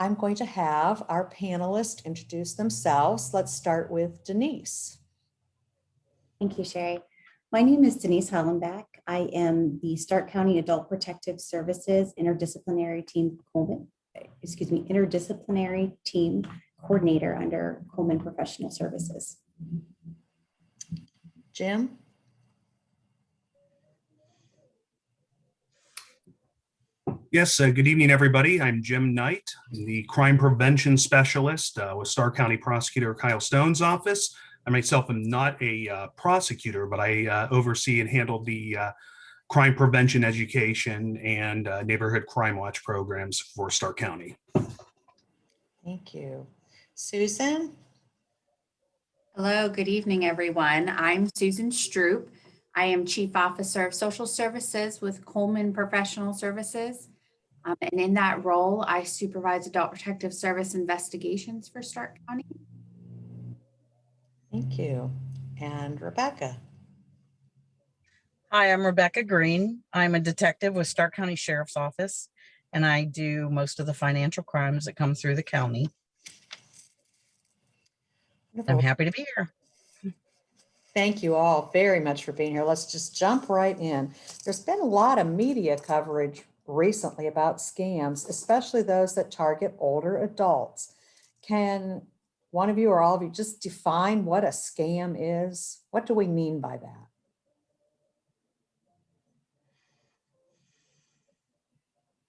I'm going to have our panelists introduce themselves. Let's start with Denise. Thank you, Sherie. My name is Denise Hollenbach. I am the Stark County Adult Protective Services Interdisciplinary Team Interdisciplinary Team Coordinator under Coleman Professional Services. Jim? Yes, good evening, everybody. I'm Jim Knight, the Crime Prevention Specialist with Stark County Prosecutor Kyle Stone's office. I myself am not a prosecutor, but I oversee and handle the crime prevention education and neighborhood crime watch programs for Stark County. Thank you. Susan? Hello, good evening, everyone. I'm Susan Stroup. I am Chief Officer of Social Services with Coleman Professional Services. And in that role, I supervise adult protective service investigations for Stark County. Thank you. And Rebecca? Hi, I'm Rebecca Greene. I'm a detective with Stark County Sheriff's Office, and I do most of the financial crimes that come through the county. Wonderful. I'm happy to be here. Thank you all very much for being here. Let's just jump right in. There's been a lot of media coverage recently about scams, especially those that target older adults. Can one of you or all of you just define what a scam is? What do we mean by that?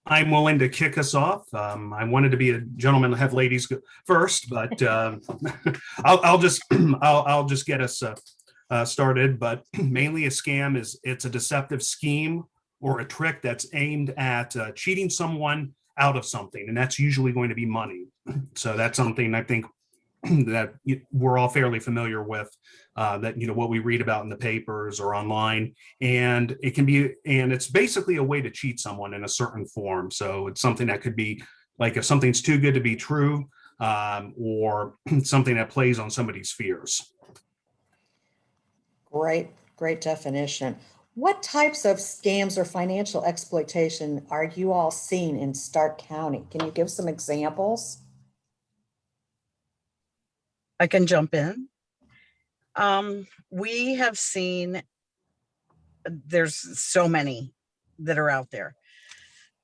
I'm willing to kick us off. I wanted to be a gentleman to have ladies go first, but I'll just get us started. But mainly a scam is it's a deceptive scheme or a trick that's aimed at cheating someone out of something, and that's usually going to be money. So that's something I think that we're all fairly familiar with, that, you know, what we read about in the papers or online, and it can be, and it's basically a way to cheat someone in a certain form. So it's something that could be like if something's too good to be true, or something that plays on somebody's fears. Great definition. What types of scams or financial exploitation are you all seeing in Stark County? Can you give some examples? I can jump in. We have seen, there's so many that are out there.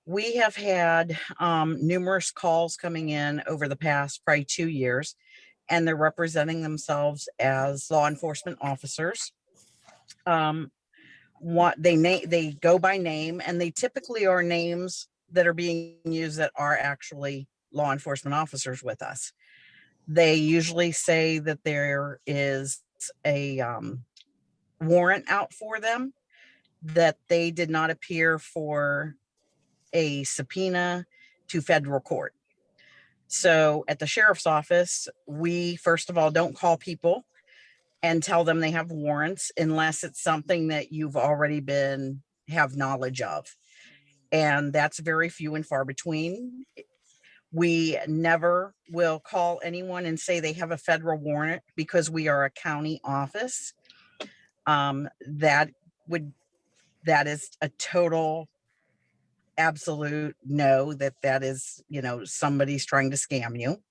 We have had numerous calls coming in over the past probably 2 years, and they're representing themselves as law enforcement officers. They go by name, and they typically are names that are being used that are actually law enforcement officers with us. They usually say that there is a warrant out for them, that they did not appear for a subpoena to federal court. So at the sheriff's office, we first of all don't call people and tell them they have warrants unless it's something that you've already have knowledge of. And that's very few and far between. We never will call anyone and say they have a federal warrant because we are a county office. That is a total absolute no, that is, you know, somebody's trying to scam you.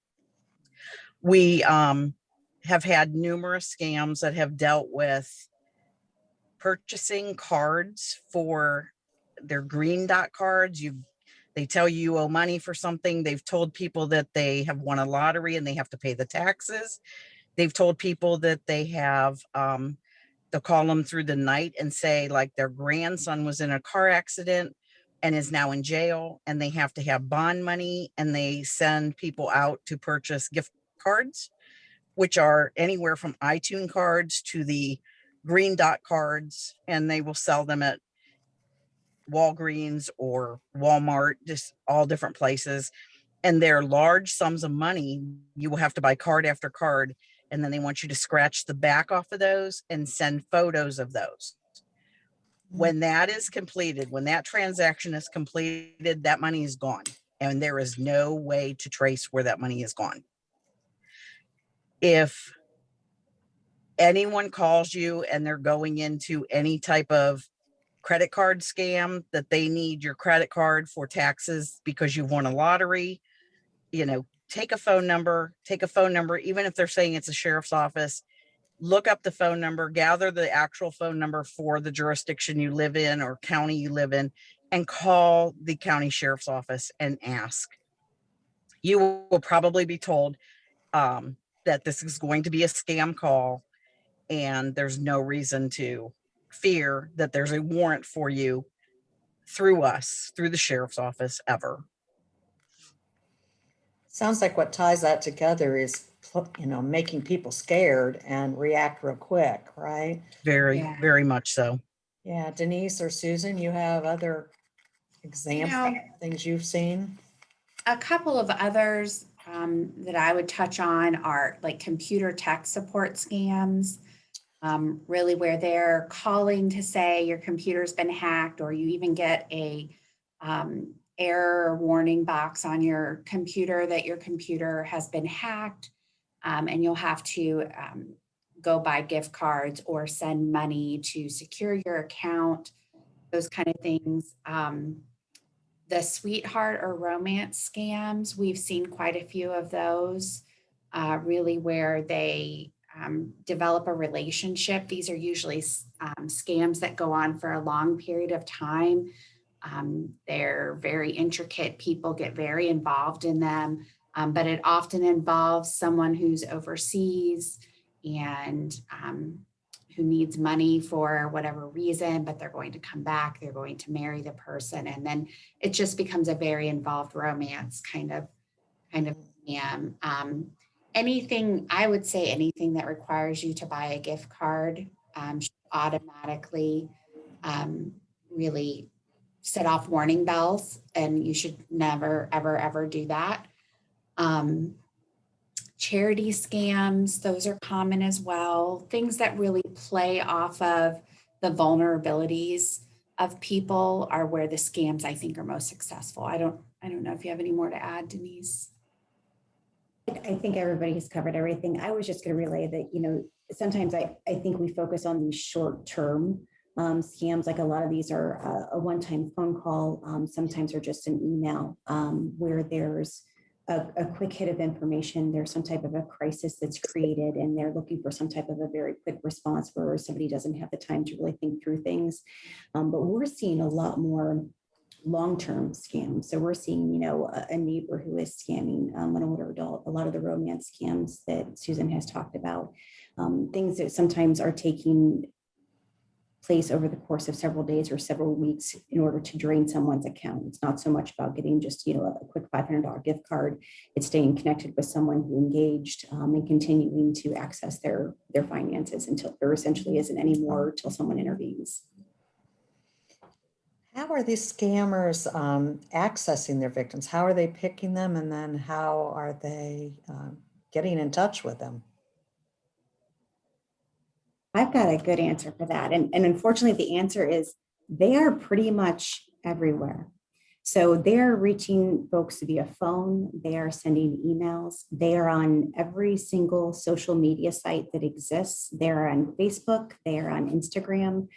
We have had numerous scams that have dealt with purchasing cards for their Green Dot cards. They tell you owe money for something. They've told people that they have won a lottery and they have to pay the taxes. They've told people that they have, they'll call them through the night and say like their grandson was in a car accident and is now in jail, and they have to have bond money, and they send people out to purchase gift cards, which are anywhere from iTunes cards to the Green Dot cards, and they will sell them at Walgreens or Walmart, just all different places. And they're large sums of money. You will have to buy card after card, and then they want you to scratch the back off of those and send photos of those. When that is completed, when that transaction is completed, that money is gone, and there is no way to trace where that money is gone. If anyone calls you and they're going into any type of credit card scam, that they need your credit card for taxes because you won a lottery, take a phone number, even if they're saying it's a sheriff's office, look up the phone number, gather the actual phone number for the jurisdiction you live in or county you live in, and call the county sheriff's office and ask. You will probably be told that this is going to be a scam call, and there's no reason to fear that there's a warrant for you through us, through the sheriff's office ever. Sounds like what ties that together is, making people scared and react real quick, right? Very, Yeah. very much so. Yeah, Denise or Susan, you have other examples, things you've seen? A couple of others that I would touch on are like computer tech support scams, really where they're calling to say your computer's been hacked, or you even get a error warning box on your computer that your computer has been hacked, and you'll have to go buy gift cards or send money to secure your account, those kind of things. The sweetheart or romance scams, we've seen quite a few of those, really where they develop a relationship. These are usually scams that go on for a long period of time. They're very intricate. People get very involved in them, but it often involves someone who's overseas and who needs money for whatever reason, but they're going to come back, they're going to marry the person. And then it just becomes a very involved romance kind of scam. I would say anything that requires you to buy a gift card should automatically really set off warning bells, and you should never, ever do that. Charity scams, those are common as well. Things that really play off of the vulnerabilities of people are where the scams, I think, are most successful. I don't know if you have any more to add, Denise. I think everybody has covered everything. I was just going to relay that, sometimes I think we focus on these short-term scams. Like a lot of these are a one-time phone call. Sometimes are just an email where there's a quick hit of information. There's some type of a crisis that's created, and they're looking for some type of a very quick response where somebody doesn't have the time to really think through things. But we're seeing a lot more long-term scams. So we're seeing, a neighbor who is scamming an older adult, a lot of the romance scams that Susan has talked about, things that sometimes are taking place over the course of several days or several weeks in order to drain someone's account. It's not so much about getting just, a quick $500 gift card. It's staying connected with someone who engaged and continuing to access their finances until there essentially isn't any more till someone intervenes. How are these scammers accessing their victims? How are they picking them? And then how are they getting in touch with them? I've got a good answer for that. And unfortunately, the answer is they are pretty much everywhere. So they're reaching folks via phone. They are sending emails. They are on every single social media site that exists. They're on Facebook. They are on Instagram.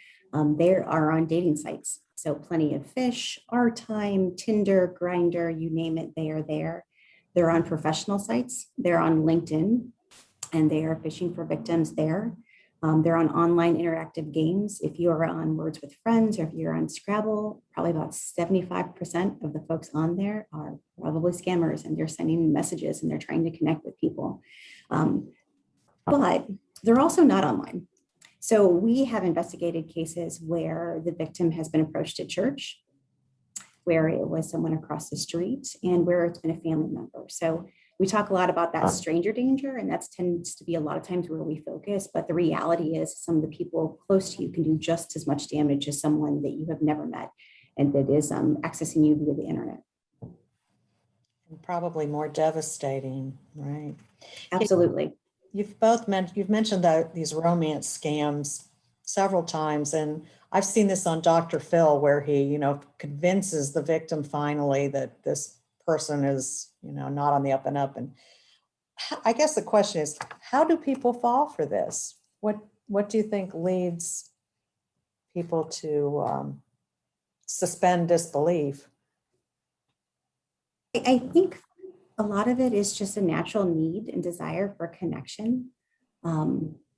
They are on dating sites. So Plenty of Fish, Our Time, Tinder, Grindr, you name it, they are there. They're on professional sites. They're on LinkedIn, and they are fishing for victims there. They're on online interactive games. If you are on Words with Friends, or if you're on Scrabble, probably about 75% of the folks on there are probably scammers, and they're sending messages and they're trying to connect with people. But they're also not online. So we have investigated cases where the victim has been approached at church, where it was someone across the street, and where it's been a family member. So we talk a lot about that stranger danger, and that tends to be a lot of times where we focus. But the reality is some of the people close to you can do just as much damage as someone that you have never met and that is accessing you via the internet. And probably more devastating, right? Absolutely. You've mentioned that these romance scams several times, and I've seen this on Dr. Phil, where he, convinces the victim finally that this person is, not on the up and up. And I guess the question is, how do people fall for this? What do you think leads people to suspend disbelief? I think a lot of it is just a natural need and desire for connection.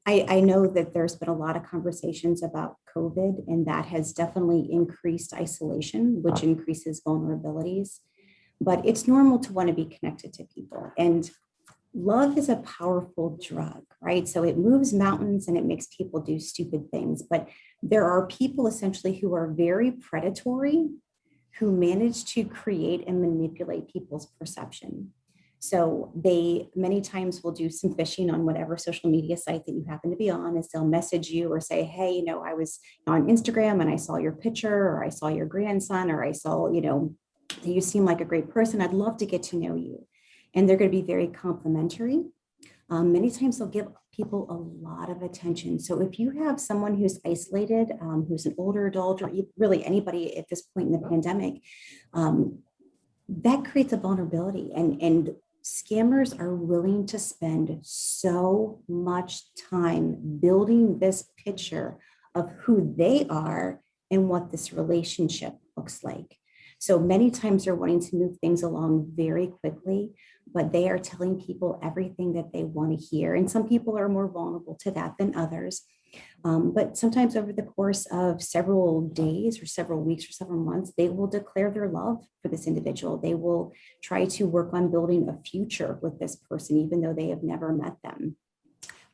I know that there's been a lot of conversations about COVID, and that has definitely increased isolation, which increases vulnerabilities. But it's normal to want to be connected to people. And love is a powerful drug, right? So it moves mountains and it makes people do stupid things. But there are people essentially who are very predatory, who manage to create and manipulate people's perception. So they many times will do some phishing on whatever social media site that you happen to be on, is they'll message you or say, hey, I was on Instagram and I saw your picture, or I saw your grandson, or I saw, you seem like a great person. I'd love to get to know you. And they're going to be very complimentary. Many times they'll give people a lot of attention. So if you have someone who's isolated, who's an older adult, or really anybody at this point in the pandemic, that creates a vulnerability. And scammers are willing to spend so much time building this picture of who they are and what this relationship looks like. So many times they're wanting to move things along very quickly, but they are telling people everything that they want to hear. And some people are more vulnerable to that than others. But sometimes over the course of several days or several weeks or several months, they will declare their love for this individual. They will try to work on building a future with this person, even though they have never met them.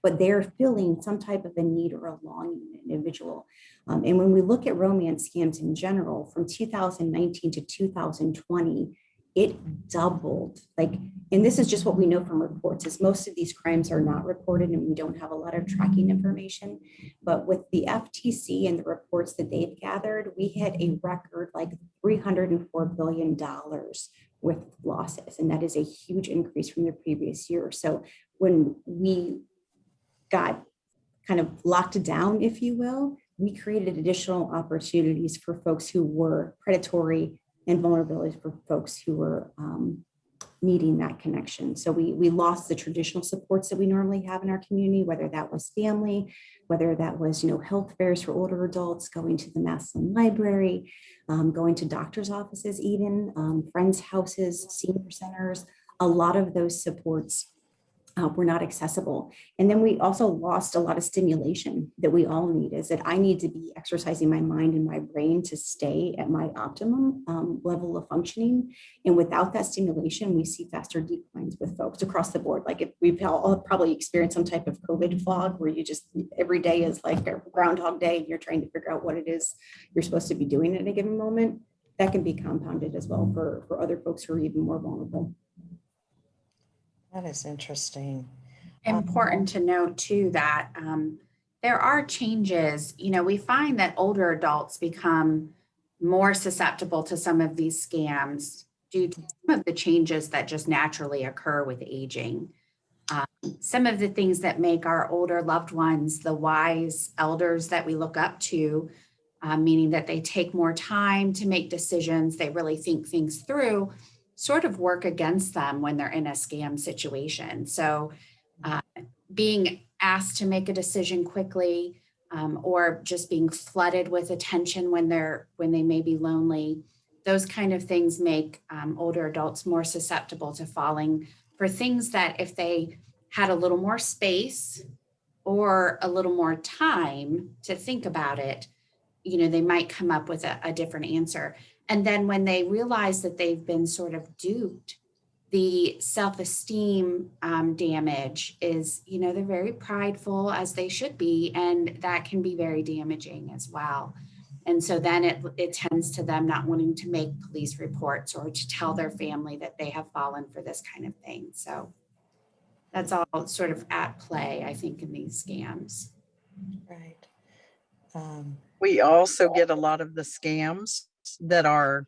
But they're feeling some type of a need or a longing in an individual. And when we look at romance scams in general, from 2019 to 2020, it doubled. And this is just what we know from reports, is most of these crimes are not reported and we don't have a lot of tracking information. But with the FTC and the reports that they've gathered, we had a record $304 billion with losses. And that is a huge increase from the previous year. So when we got kind of locked down, if you will, we created additional opportunities for folks who were predatory and vulnerabilities for folks who were needing that connection. So we lost the traditional supports that we normally have in our community, whether that was family, whether that was, health fairs for older adults, going to the Massillon Library, going to doctor's offices, even friends' houses, senior centers. A lot of those supports were not accessible. And then we also lost a lot of stimulation that we all need, is that I need to be exercising my mind and my brain to stay at my optimum level of functioning. And without that stimulation, we see faster declines with folks across the board. If we've all probably experienced some type of COVID fog, where you just, every day is like a Groundhog Day and you're trying to figure out what it is you're supposed to be doing at a given moment. That can be compounded as well for other folks who are even more vulnerable. That is interesting. Important to note too that there are changes. We find that older adults become more susceptible to some of these scams due to some of the changes that just naturally occur with aging. Some of the things that make our older loved ones the wise elders that we look up to, meaning that they take more time to make decisions, they really think things through, sort of work against them when they're in a scam situation. So being asked to make a decision quickly, or just being flooded with attention when they may be lonely, those kind of things make older adults more susceptible to falling for things that if they had a little more space or a little more time to think about it, they might come up with a different answer. And then when they realize that they've been sort of duped, the self-esteem damage is, they're very prideful, as they should be, and that can be very damaging as well. And so then it tends to them not wanting to make police reports or to tell their family that they have fallen for this kind of thing. So that's all sort of at play, I think, in these scams. Right. We also get a lot of the scams that are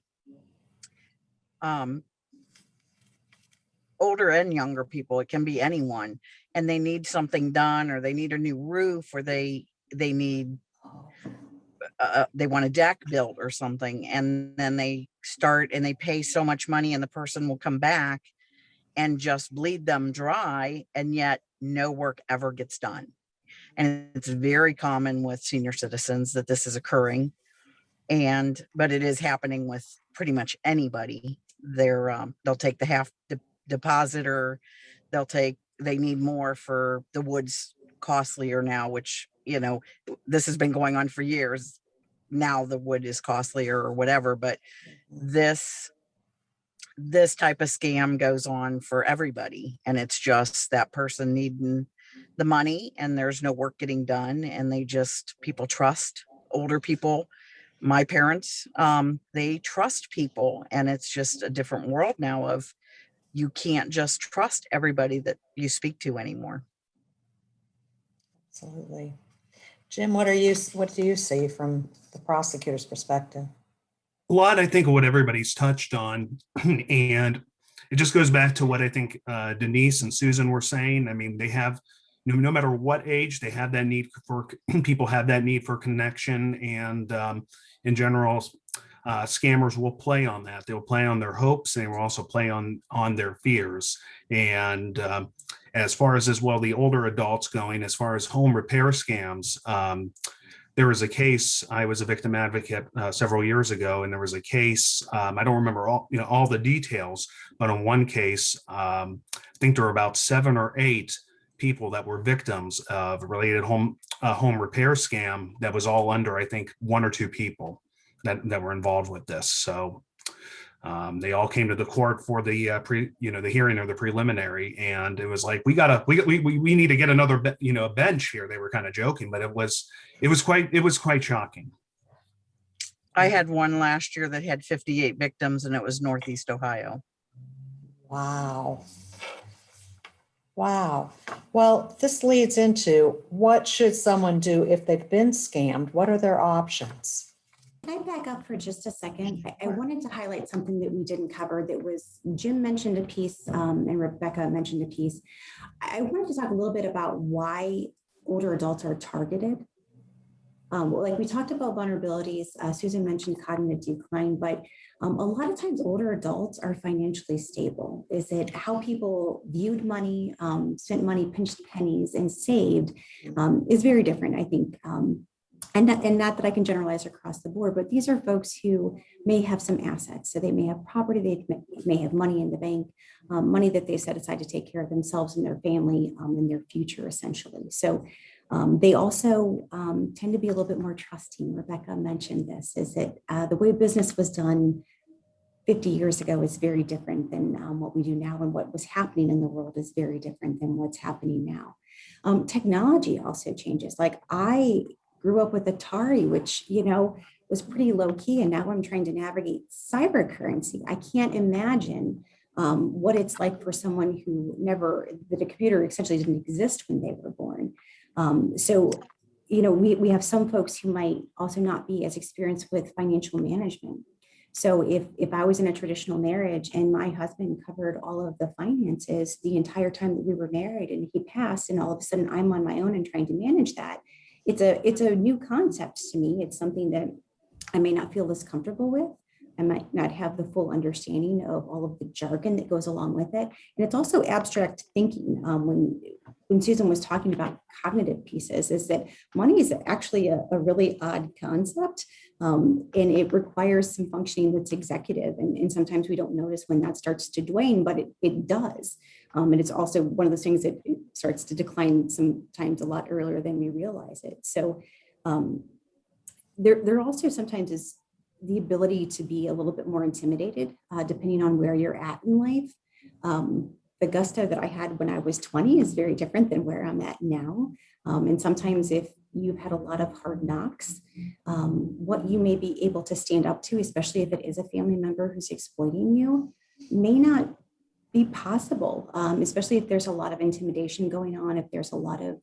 older and younger people. It can be anyone, and they need something done, or they need a new roof, or they need they want a deck built or something, and then they start and they pay so much money, and the person will come back and just bleed them dry, and yet no work ever gets done. And it's very common with senior citizens that this is occurring, but it is happening with pretty much anybody. They'll take the deposit, or they need more for the wood's costlier now, which, this has been going on for years. Now the wood is costlier or whatever, but this type of scam goes on for everybody, and it's just that person needing the money and there's no work getting done, and people trust older people. My parents, they trust people, and it's just a different world now of you can't just trust everybody that you speak to anymore. Absolutely. Jim, what do you see from the prosecutor's perspective? A lot, I think, of what everybody's touched on, and it just goes back to what I think Denise and Susan were saying. I mean, they have, no matter what age, they have that need for, people have that need for connection, and in general, scammers will play on that. They'll play on their hopes, and they will also play on their fears. And as far as the older adults going, as far as home repair scams, there was a case. I was a victim advocate several years ago, and there was a case. I don't remember all the details, but on one case, I think there were about 7 or 8 people that were victims of a related home repair scam that was all under, I think, 1 or 2 people that were involved with this. So they all came to the court for the the hearing or the preliminary, and it was like, we need to get another bench here. They were kind of joking, but it was quite shocking. I had one last year that had 58 victims, and it was Northeast Ohio. Wow. Well, this leads into, what should someone do if they've been scammed? What are their options? Can I back up for just a second? I wanted to highlight something that we didn't cover, that was, Jim mentioned a piece and Rebecca mentioned a piece. I wanted to talk a little bit about why older adults are targeted. Like we talked about vulnerabilities, Susan mentioned cognitive decline, but a lot of times older adults are financially stable. Is it how people viewed money, spent money, pinched pennies, and saved is very different, I think. And not that I can generalize across the board, but these are folks who may have some assets. So they may have property, they may have money in the bank, money that they set aside to take care of themselves and their family in their future, essentially. So they also tend to be a little bit more trusting. Rebecca mentioned this, is that the way business was done 50 years ago is very different than what we do now, and what was happening in the world is very different than what's happening now. Technology also changes. Like, I grew up with Atari, which, was pretty low key. And now I'm trying to navigate cyber currency. I can't imagine what it's like for someone who the computer essentially didn't exist when they were born. We have some folks who might also not be as experienced with financial management. So if I was in a traditional marriage and my husband covered all of the finances the entire time that we were married, and he passed, and all of a sudden I'm on my own and trying to manage that, it's a new concept to me. It's something that I may not feel as comfortable with. I might not have the full understanding of all of the jargon that goes along with it. And it's also abstract thinking. When Susan was talking about cognitive pieces, is that money is actually a really odd concept. And it requires some functioning that's executive. And sometimes we don't notice when that starts to wane, but it does. And it's also one of those things that it starts to decline sometimes a lot earlier than we realize it. So there also sometimes is the ability to be a little bit more intimidated, depending on where you're at in life. The gusto that I had when I was 20 is very different than where I'm at now. And sometimes if you've had a lot of hard knocks, what you may be able to stand up to, especially if it is a family member who's exploiting you, may not be possible, especially if there's a lot of intimidation going on, if there's a lot of,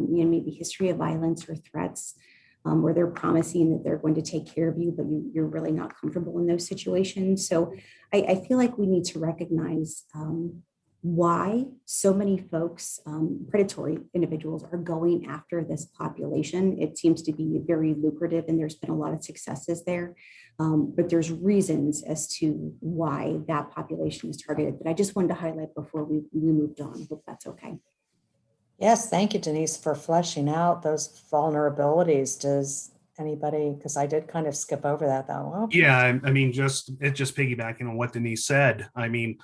maybe history of violence or threats, where they're promising that they're going to take care of you, but you're really not comfortable in those situations. So I feel like we need to recognize why so many folks, predatory individuals, are going after this population. It seems to be very lucrative, and there's been a lot of successes there. But there's reasons as to why that population is targeted. But I just wanted to highlight before we moved on. Hope that's okay. Yes, thank you, Denise, for fleshing out those vulnerabilities. Anybody, because I did kind of skip over that though. Well, Yeah, I mean, just piggybacking on what Denise said. I mean,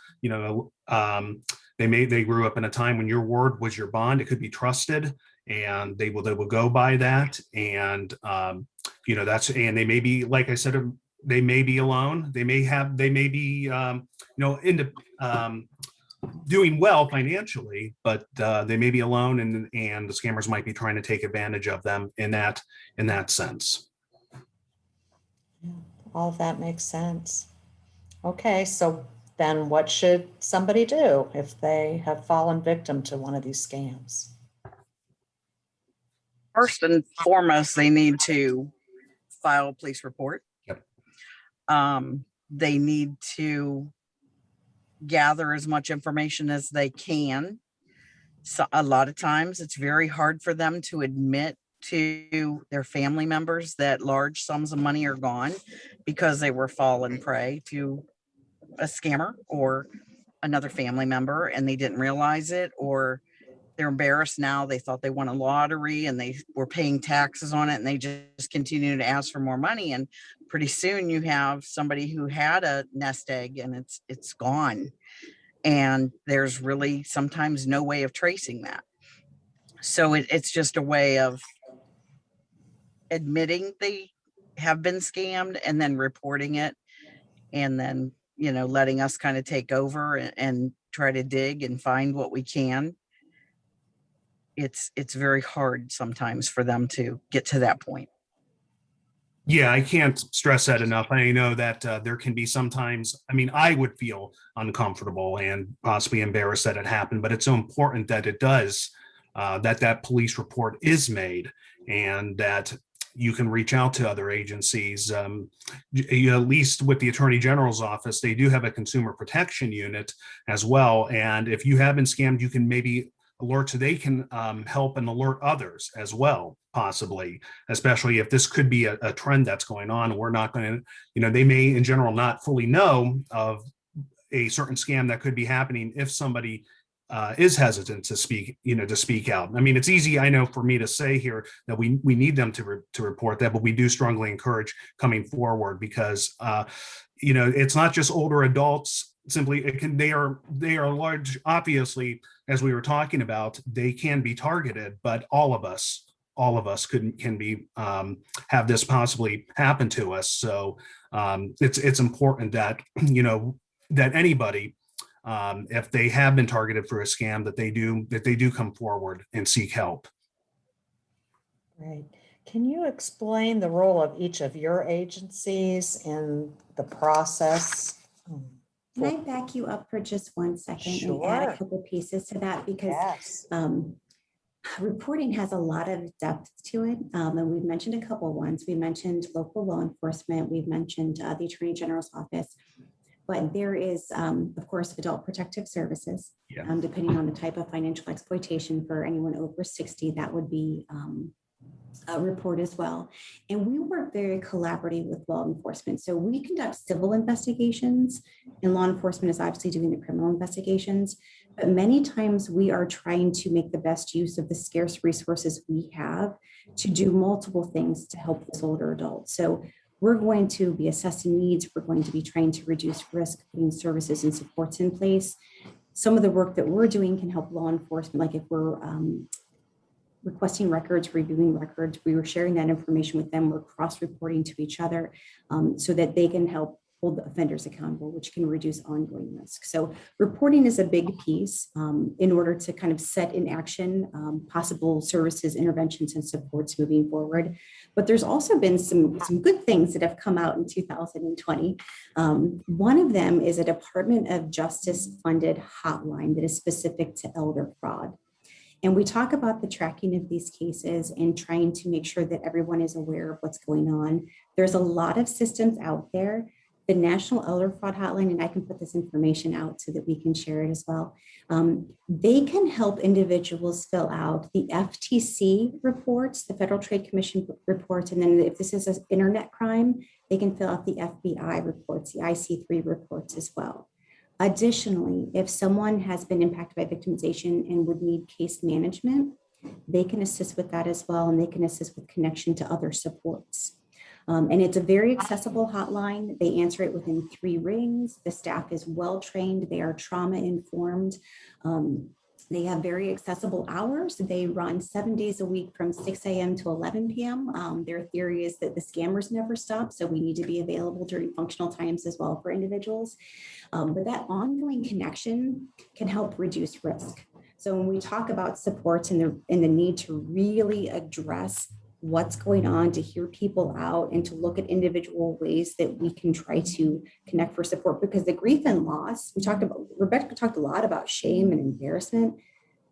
they grew up in a time when your word was your bond. It could be trusted, and they will go by that. And and they may be, like I said, they may be alone. They may be into doing well financially, but they may be alone, and the scammers might be trying to take advantage of them in that sense. all of that makes sense. Okay, so then what should somebody do if they have fallen victim to one of these scams? First and foremost, they need to file a police report. Yep. They need to gather as much information as they can. So a lot of times it's very hard for them to admit to their family members that large sums of money are gone because they were fallen prey to a scammer or another family member and they didn't realize it, or they're embarrassed now. They thought they won a lottery and they were paying taxes on it and they just continue to ask for more money. And pretty soon you have somebody who had a nest egg and it's gone. And there's really sometimes no way of tracing that. So it's just a way of admitting they have been scammed and then reporting it, and then, letting us kind of take over and try to dig and find what we can. It's very hard sometimes for them to get to that point. Yeah, I can't stress that enough. I know that there can be sometimes, I mean, I would feel uncomfortable and possibly embarrassed that it happened, but it's so important that it does, that police report is made, and that you can reach out to other agencies. At least with the Attorney General's office, they do have a consumer protection unit as well. And if you have been scammed, you can maybe alert, so they can help and alert others as well, possibly, especially if this could be a trend that's going on. We're not going to, they may in general not fully know of a certain scam that could be happening if somebody is hesitant to speak out. I mean, it's easy, I know, for me to say here that we need them to report that, but we do strongly encourage coming forward, because it's not just older adults. Simply, they are large. Obviously, as we were talking about, they can be targeted, but all of us can be have this possibly happen to us. So it's important that that anybody, if they have been targeted for a scam, that they do come forward and seek help. Right. Can you explain the role of each of your agencies in the process? Can I back you up for just 1 second and add Sure. a couple pieces to that? Because Yes. reporting has a lot of depth to it. And we've mentioned a couple ones. We mentioned local law enforcement. We've mentioned the Attorney General's office. But there is, of course, adult protective services. Yeah. Depending on the type of financial exploitation for anyone over 60, that would be a report as well. And we work very collaboratively with law enforcement. So we conduct civil investigations, and law enforcement is obviously doing the criminal investigations. But many times we are trying to make the best use of the scarce resources we have to do multiple things to help this older adult. So we're going to be assessing needs. We're going to be trying to reduce risk, putting services and supports in place. Some of the work that we're doing can help law enforcement, like if we're requesting records, reviewing records, we were sharing that information with them. We're cross-reporting to each other so that they can help hold the offenders accountable, which can reduce ongoing risk. So reporting is a big piece in order to kind of set in action possible services, interventions, and supports moving forward. But there's also been some good things that have come out in 2020. One of them is a Department of Justice funded hotline that is specific to elder fraud. And we talk about the tracking of these cases and trying to make sure that everyone is aware of what's going on. There's a lot of systems out there. The National Elder Fraud Hotline, and I can put this information out so that we can share it as well. They can help individuals fill out the FTC reports, the Federal Trade Commission reports, and then if this is an internet crime, they can fill out the FBI reports, the IC3 reports as well. Additionally, if someone has been impacted by victimization and would need case management, they can assist with that as well, and they can assist with connection to other supports. And it's a very accessible hotline. They answer it within 3 rings. The staff is well trained. They are trauma informed. They have very accessible hours. They run 7 days a week from 6 a.m. to 11 p.m. Their theory is that the scammers never stop, so we need to be available during functional times as well for individuals. But that ongoing connection can help reduce risk. So when we talk about supports and the need to really address what's going on, to hear people out and to look at individual ways that we can try to connect for support, because the grief and loss, Rebecca talked a lot about shame and embarrassment.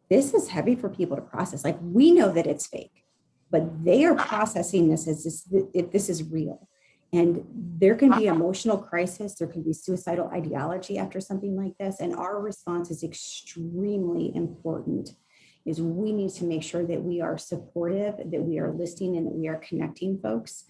This is heavy for people to process. Like, we know that it's fake, but they are processing this as if this is real. And there can be emotional crisis, there can be suicidal ideology after something like this. And our response is extremely important. Is we need to make sure that we are supportive, that we are listening, and that we are connecting folks,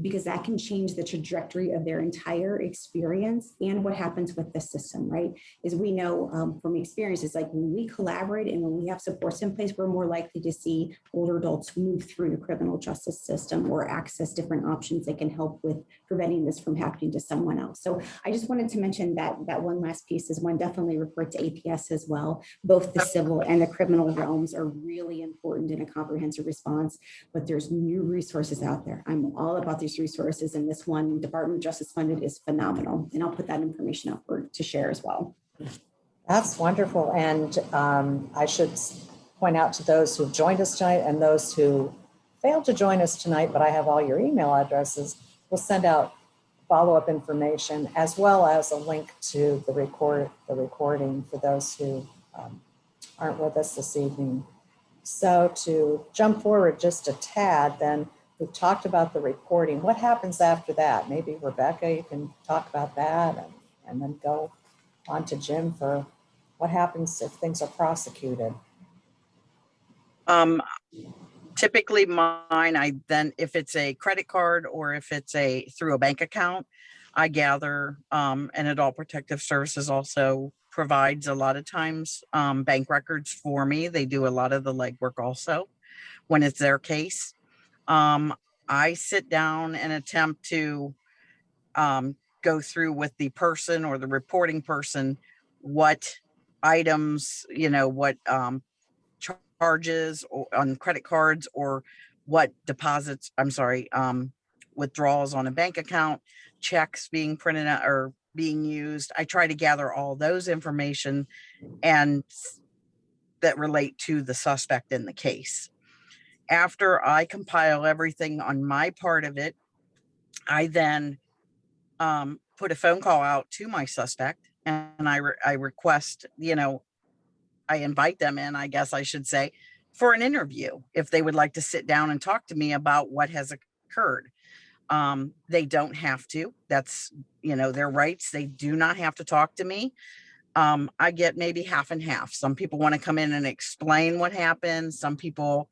because that can change the trajectory of their entire experience and what happens with the system, right? Is we know from experience, it's like when we collaborate and when we have supports in place, we're more likely to see older adults move through the criminal justice system or access different options that can help with preventing this from happening to someone else. So I just wanted to mention that one last piece is one, definitely report to APS as well. Both the civil and the criminal realms are really important in a comprehensive response, but there's new resources out there. I'm all about these resources, and this one, Department of Justice funded, is phenomenal. And I'll put that information up to share as well. That's wonderful. And I should point out to those who've joined us tonight and those who failed to join us tonight, but I have all your email addresses. We'll send out follow-up information as well as a link to the recording for those who aren't with us this evening. So to jump forward just a tad, then we've talked about the reporting. What happens after that? Maybe Rebecca, you can talk about that, and then go on to Jim for what happens if things are prosecuted. Typically mine, if it's a credit card or if it's through a bank account, I gather, and Adult Protective Services also provides a lot of times bank records for me. They do a lot of the legwork also when it's their case. I sit down and attempt to go through with the person or the reporting person what items, what charges on credit cards or what deposits, withdrawals on a bank account, checks being printed out or being used. I try to gather all those information and that relate to the suspect in the case. After I compile everything on my part of it, I then put a phone call out to my suspect, and I request, I invite them in, I guess I should say, for an interview if they would like to sit down and talk to me about what has occurred. They don't have to. That's, their rights. They do not have to talk to me. I get maybe half and half. Some people want to come in and explain what happened. Some people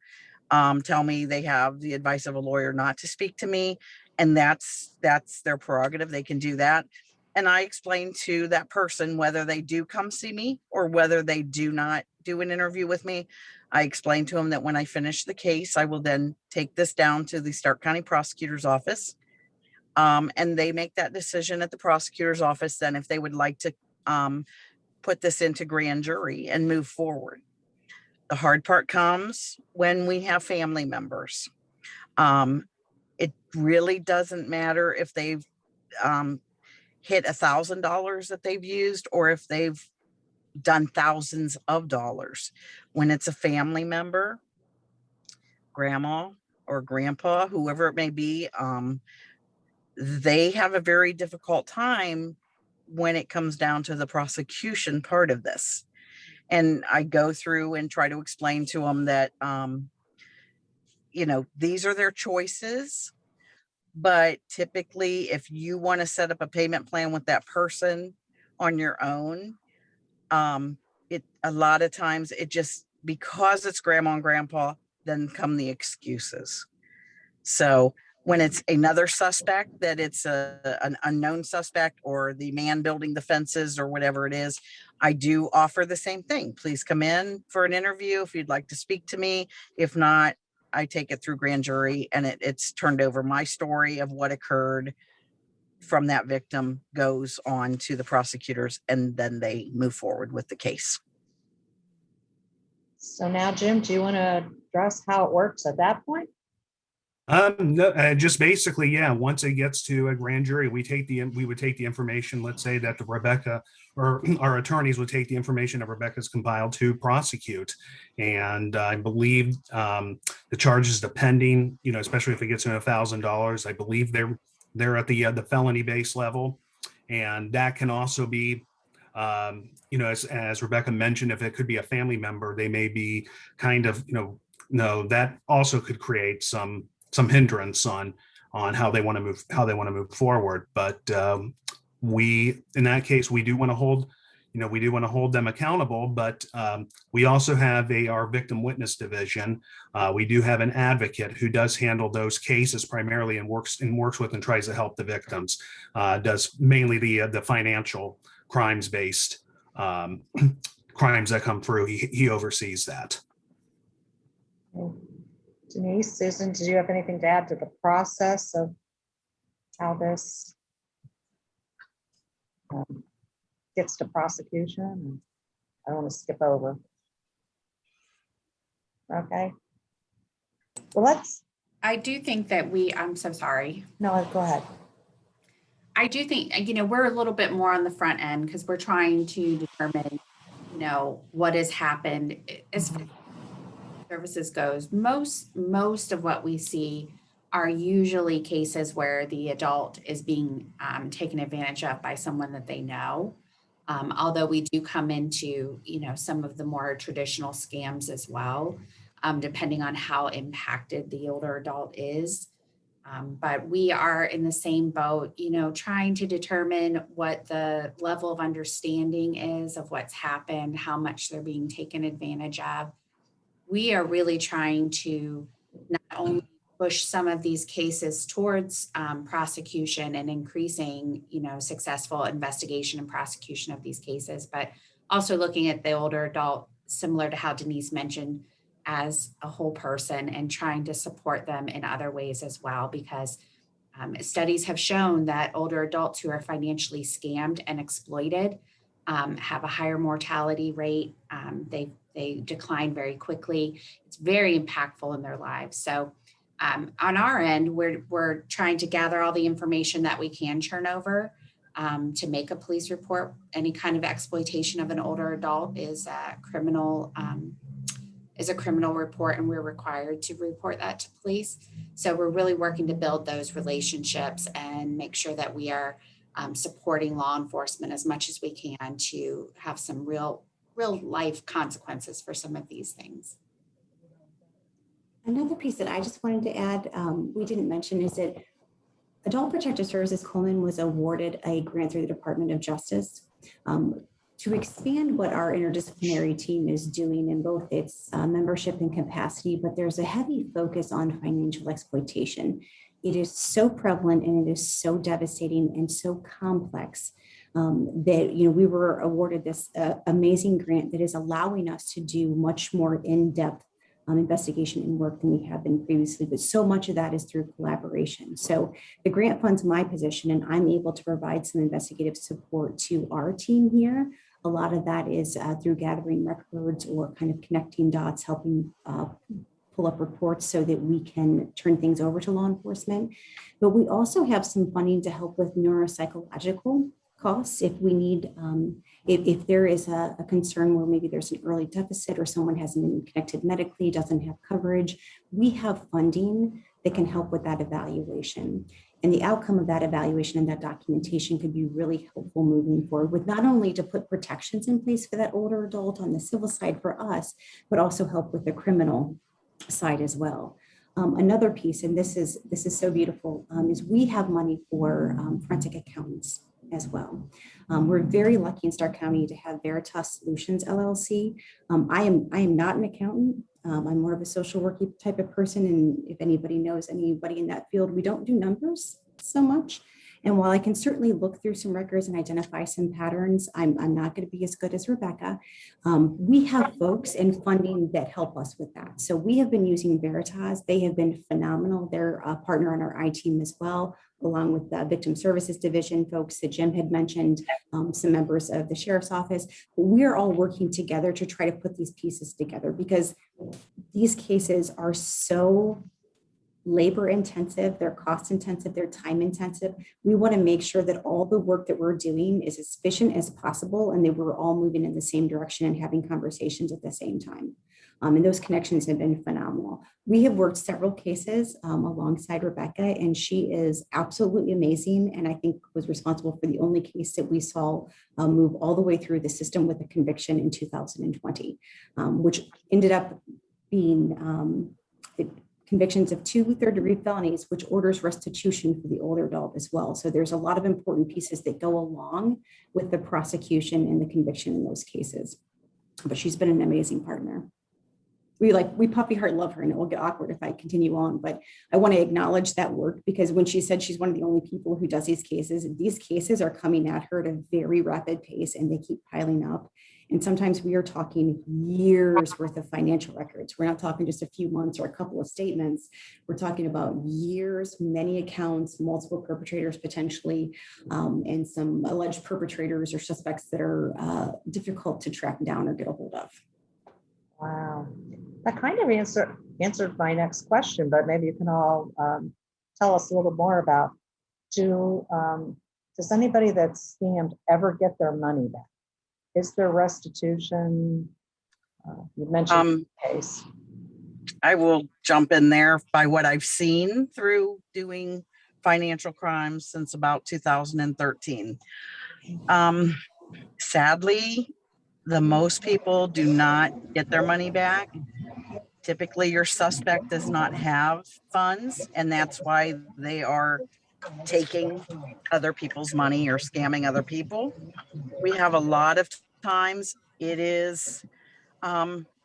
tell me they have the advice of a lawyer not to speak to me, and that's their prerogative. They can do that. And I explain to that person whether they do come see me or whether they do not do an interview with me. I explain to them that when I finish the case, I will then take this down to the Stark County Prosecutor's Office. And they make that decision at the prosecutor's office then if they would like to put this into grand jury and move forward. The hard part comes when we have family members. It really doesn't matter if they've hit $1,000 that they've used or if they've done thousands of dollars. When it's a family member, grandma or grandpa, whoever it may be, they have a very difficult time when it comes down to the prosecution part of this. And I go through and try to explain to them that, these are their choices. But typically, if you want to set up a payment plan with that person on your own, a lot of times it just, because it's grandma and grandpa, then come the excuses. So When it's another suspect, that it's an unknown suspect or the man building the fences or whatever it is, I do offer the same thing. Please come in for an interview if you'd like to speak to me. If not, I take it through grand jury and it's turned over. My story of what occurred from that victim goes on to the prosecutors, and then they move forward with the case. So now, Jim, do you want to address how it works at that point? No, just basically, yeah, once it gets to a grand jury, we would take the information, let's say that the Rebecca or our attorneys would take the information that Rebecca's compiled to prosecute. And I believe the charges depending, especially if it gets to $1,000, I believe they're at the felony base level. And that can also be, as Rebecca mentioned, if it could be a family member, they may be kind of, no, that also could create some hindrance on how they want to move forward. But in that case, we do want to hold them accountable. But we also have our victim witness division. We do have an advocate who does handle those cases primarily and works with and tries to help the victims. Does mainly the financial crimes based crimes that come through. He oversees that. Denise, Susan, did you have anything to add to the process of how this gets to prosecution? I don't want to skip over. Okay. Well, I do think that I'm so sorry. no, go ahead. I do think, we're a little bit more on the front end because we're trying to determine, what has happened as far as services goes. Most of what we see are usually cases where the adult is being taken advantage of by someone that they know. Although we do come into, some of the more traditional scams as well, depending on how impacted the older adult is. But we are in the same boat, trying to determine what the level of understanding is of what's happened, how much they're being taken advantage of. We are really trying to not only push some of these cases towards prosecution and increasing, successful investigation and prosecution of these cases, but also looking at the older adult, similar to how Denise mentioned, as a whole person and trying to support them in other ways as well, because studies have shown that older adults who are financially scammed and exploited have a higher mortality rate. They decline very quickly. It's very impactful in their lives. So on our end, we're trying to gather all the information that we can turn over to make a police report. Any kind of exploitation of an older adult is a criminal report, and we're required to report that to police. So we're really working to build those relationships and make sure that we are supporting law enforcement as much as we can to have some real life consequences for some of these things. Another piece that I just wanted to add, we didn't mention, is that Adult Protective Services Coleman was awarded a grant through the Department of Justice to expand what our interdisciplinary team is doing in both its membership and capacity, but there's a heavy focus on financial exploitation. It is so prevalent and it is so devastating and so complex that we were awarded this amazing grant that is allowing us to do much more in-depth investigation and work than we have been previously, but so much of that is through collaboration. So the grant funds my position, and I'm able to provide some investigative support to our team here. A lot of that is through gathering records or kind of connecting dots, helping pull up reports so that we can turn things over to law enforcement. But we also have some funding to help with neuropsychological costs if we need, if there is a concern where maybe there's an early deficit or someone hasn't been connected medically, doesn't have coverage, we have funding that can help with that evaluation. And the outcome of that evaluation and that documentation could be really helpful moving forward, with not only to put protections in place for that older adult on the civil side for us, but also help with the criminal side as well. Another piece, and this is so beautiful, is we have money for forensic accountants as well. We're very lucky in Stark County to have Veritas Solutions LLC. I am not an accountant. I'm more of a social worky type of person. And if anybody knows anybody in that field, we don't do numbers so much. And while I can certainly look through some records and identify some patterns, I'm not going to be as good as Rebecca. We have folks and funding that help us with that. So we have been using Veritas. They have been phenomenal. They're a partner on our I team as well, along with the Victim Services Division folks that Jim had mentioned, some members of the Sheriff's Office. We're all working together to try to put these pieces together because these cases are so labor intensive, they're cost intensive, they're time intensive. We want to make sure that all the work that we're doing is as efficient as possible and that we're all moving in the same direction and having conversations at the same time. And those connections have been phenomenal. We have worked several cases alongside Rebecca, and she is absolutely amazing. And I think was responsible for the only case that we saw move all the way through the system with a conviction in 2020, which ended up being convictions of 2 third-degree felonies, which orders restitution for the older adult as well. So there's a lot of important pieces that go along with the prosecution and the conviction in those cases. But she's been an amazing partner. We puppy heart love her, and it will get awkward if I continue on, but I want to acknowledge that work because when she said she's one of the only people who does these cases are coming at her at a very rapid pace and they keep piling up. And sometimes we are talking years worth of financial records. We're not talking just a few months or a couple of statements. We're talking about years, many accounts, multiple perpetrators potentially, and some alleged perpetrators or suspects that are difficult to track down or get a hold of. Wow. That kind of answered my next question, but maybe you can all tell us a little more about, does anybody that's scammed ever get their money back? Is there restitution? You mentioned the case. I will jump in there by what I've seen through doing financial crimes since about 2013. Sadly, the most people do not get their money back. Typically, your suspect does not have funds, and that's why they are taking other people's money or scamming other people. We have a lot of times it is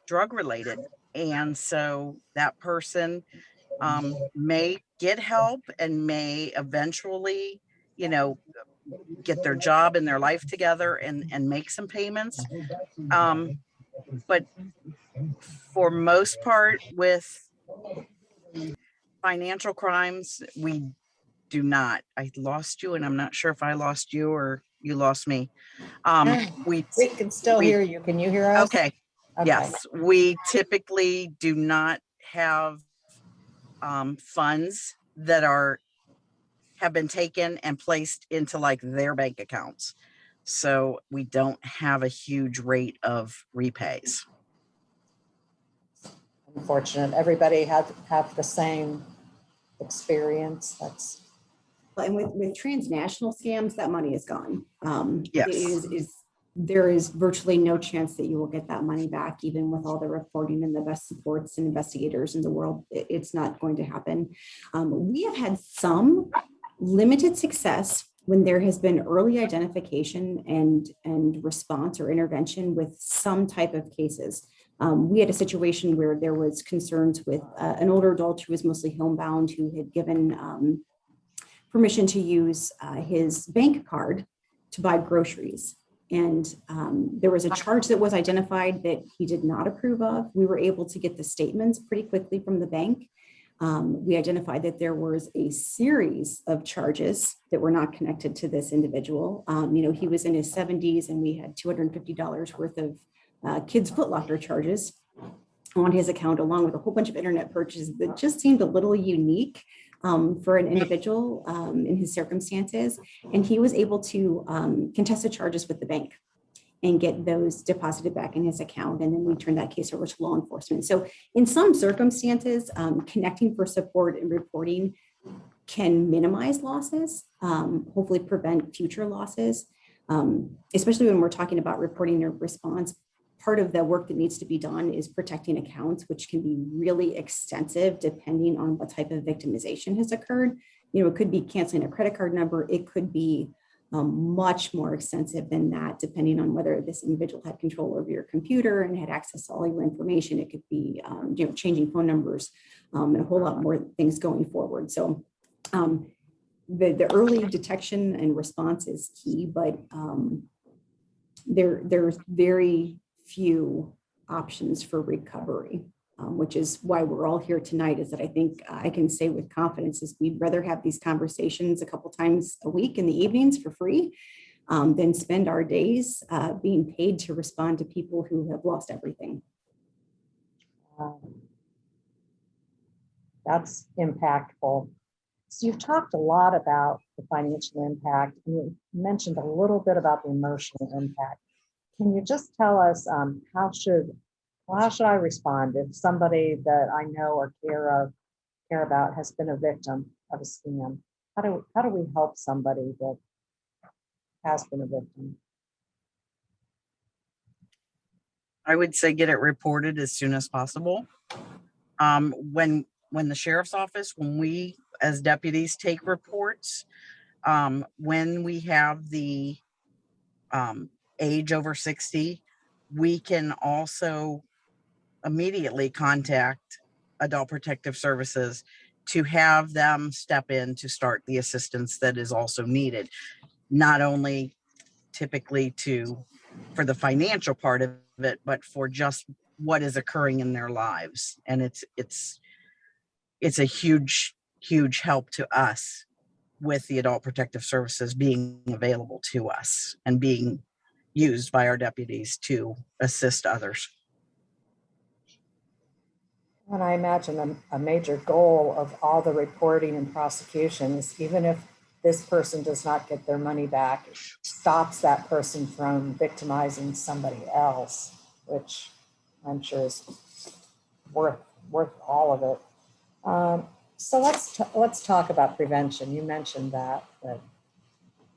drug related. And so that person may get help and may eventually, get their job and their life together and make some payments. But for most part with financial crimes, we do not. I lost you and I'm not sure if I lost you or you lost me. We can still hear you. Can you hear us? Okay. Yes, we typically do not have funds that have been taken and placed into like their bank accounts. So we don't have a huge rate of repays. Unfortunate. Everybody have the same experience. That's And with transnational scams, that money is gone. Yes. There is virtually no chance that you will get that money back, even with all the reporting and the best supports and investigators in the world. It's not going to happen. We have had some limited success when there has been early identification and response or intervention with some type of cases. We had a situation where there was concerns with an older adult who was mostly homebound, who had given permission to use his bank card to buy groceries. And there was a charge that was identified that he did not approve of. We were able to get the statements pretty quickly from the bank. We identified that there was a series of charges that were not connected to this individual. He was in his 70s and we had $250 worth of kids' Foot Locker charges on his account, along with a whole bunch of internet purchases that just seemed a little unique for an individual in his circumstances. And he was able to contest the charges with the bank and get those deposited back in his account. And then we turned that case over to law enforcement. So in some circumstances, connecting for support and reporting can minimize losses, hopefully prevent future losses, especially when we're talking about reporting or response. Part of the work that needs to be done is protecting accounts, which can be really extensive depending on what type of victimization has occurred. It could be canceling a credit card number. It could be much more extensive than that, depending on whether this individual had control over your computer and had access to all your information. It could be, changing phone numbers and a whole lot more things going forward. So the early detection and response is key, but there's very few options for recovery, which is why we're all here tonight, is that I think I can say with confidence is we'd rather have these conversations a couple times a week in the evenings for free than spend our days being paid to respond to people who have lost everything. That's impactful. So you've talked a lot about the financial impact, and you mentioned a little bit about the emotional impact. Can you just tell us how should I respond if somebody that I know or care about has been a victim of a scam? How do we help somebody that has been a victim? I would say get it reported as soon as possible. When the sheriff's office, when we as deputies take reports, when we have the age over 60, we can also immediately contact Adult Protective Services to have them step in to start the assistance that is also needed, not only typically for the financial part of it, but for just what is occurring in their lives. And it's a huge help to us with the Adult Protective Services being available to us and being used by our deputies to assist others. And I imagine a major goal of all the reporting and prosecution is, even if this person does not get their money back, it stops that person from victimizing somebody else, which I'm sure is worth all of it. So let's talk about prevention. You mentioned that,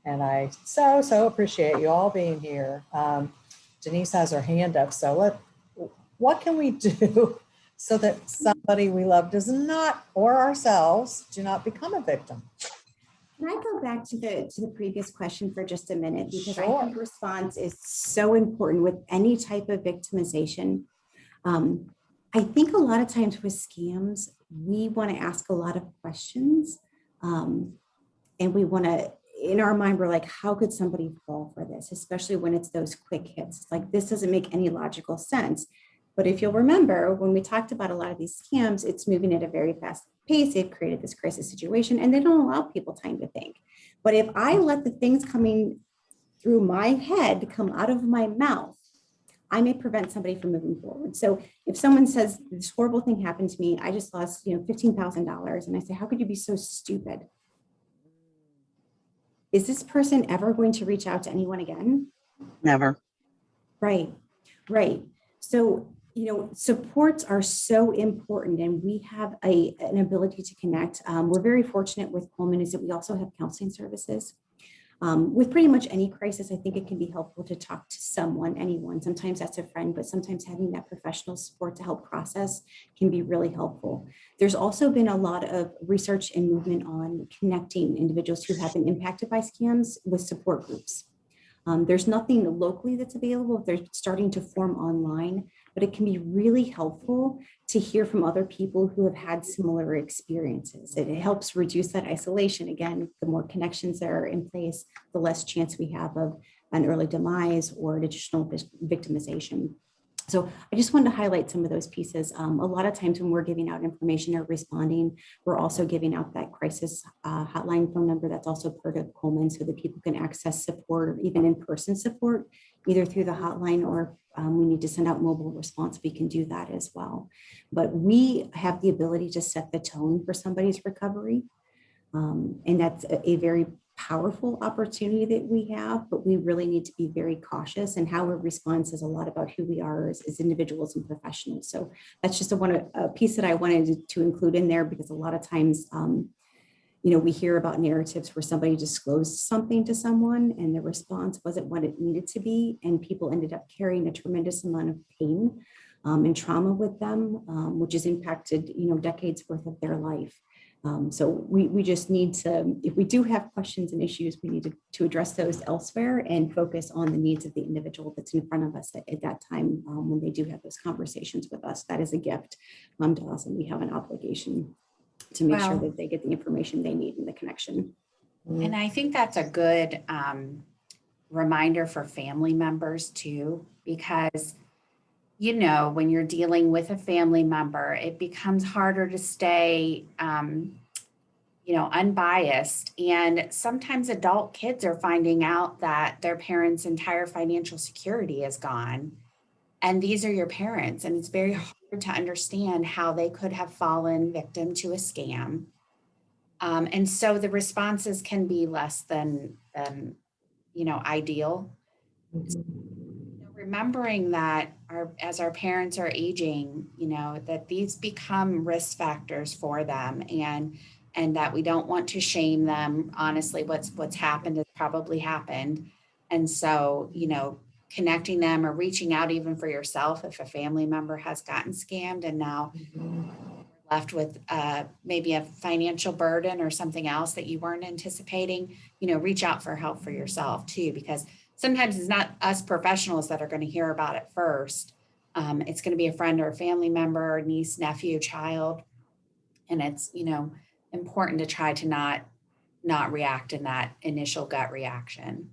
and I so appreciate you all being here. Denise has her hand up. So what can we do so that somebody we love does not, or ourselves, do not become a victim? Can I go back to the previous question for just a minute? Because Sure. I think response is so important with any type of victimization. I think a lot of times with scams, we want to ask a lot of questions. And we want to, in our mind, we're like, how could somebody fall for this? Especially when it's those quick hits. It's like, this doesn't make any logical sense. But if you'll remember, when we talked about a lot of these scams, it's moving at a very fast pace. They've created this crisis situation and they don't allow people time to think. But if I let the things coming through my head come out of my mouth, I may prevent somebody from moving forward. So if someone says this horrible thing happened to me, I just lost, $15,000, and I say, how could you be so stupid? Is this person ever going to reach out to anyone again? Never. Right. So, supports are so important, and we have an ability to connect. We're very fortunate with Coleman is that we also have counseling services. With pretty much any crisis, I think it can be helpful to talk to anyone. Sometimes that's a friend, but sometimes having that professional support to help process can be really helpful. There's also been a lot of research and movement on connecting individuals who have been impacted by scams with support groups. There's nothing locally that's available. They're starting to form online, but it can be really helpful to hear from other people who have had similar experiences. It helps reduce that isolation. Again, the more connections that are in place, the less chance we have of an early demise or additional victimization. So I just wanted to highlight some of those pieces. A lot of times when we're giving out information or responding, we're also giving out that crisis hotline phone number that's also part of Coleman, so that people can access support or even in-person support, either through the hotline or we need to send out mobile response. We can do that as well. But we have the ability to set the tone for somebody's recovery. And that's a very powerful opportunity that we have, but we really need to be very cautious, and how we respond says a lot about who we are as individuals and professionals. So that's just a piece that I wanted to include in there, because a lot of times, we hear about narratives where somebody disclosed something to someone and the response wasn't what it needed to be, and people ended up carrying a tremendous amount of pain and trauma with them, which has impacted, decades worth of their life. So we just need to, if we do have questions and issues, we need to address those elsewhere and focus on the needs of the individual that's in front of us at that time when they do have those conversations with us. That is a gift to us, and we have an obligation to make sure Well- that they get the information they need in the connection. And I think that's a good reminder for family members too, because, you know, when you're dealing with a family member, it becomes harder to stay, you know, unbiased. And sometimes adult kids are finding out that their parents' entire financial security is gone. And these are your parents. And it's very hard to understand how they could have fallen victim to a scam. And so the responses can be less than you know, ideal. Remembering that as our parents are aging, you know, that these become risk factors for them, and that we don't want to shame them. Honestly, what's happened has probably happened. And so, you know, connecting them or reaching out even for yourself if a family member has gotten scammed and now left with maybe a financial burden or something else that you weren't anticipating, you know, reach out for help for yourself too, because sometimes it's not us professionals that are going to hear about it first. It's going to be a friend or a family member, niece, nephew, child. And it's, you know, important to try to not react in that initial gut reaction.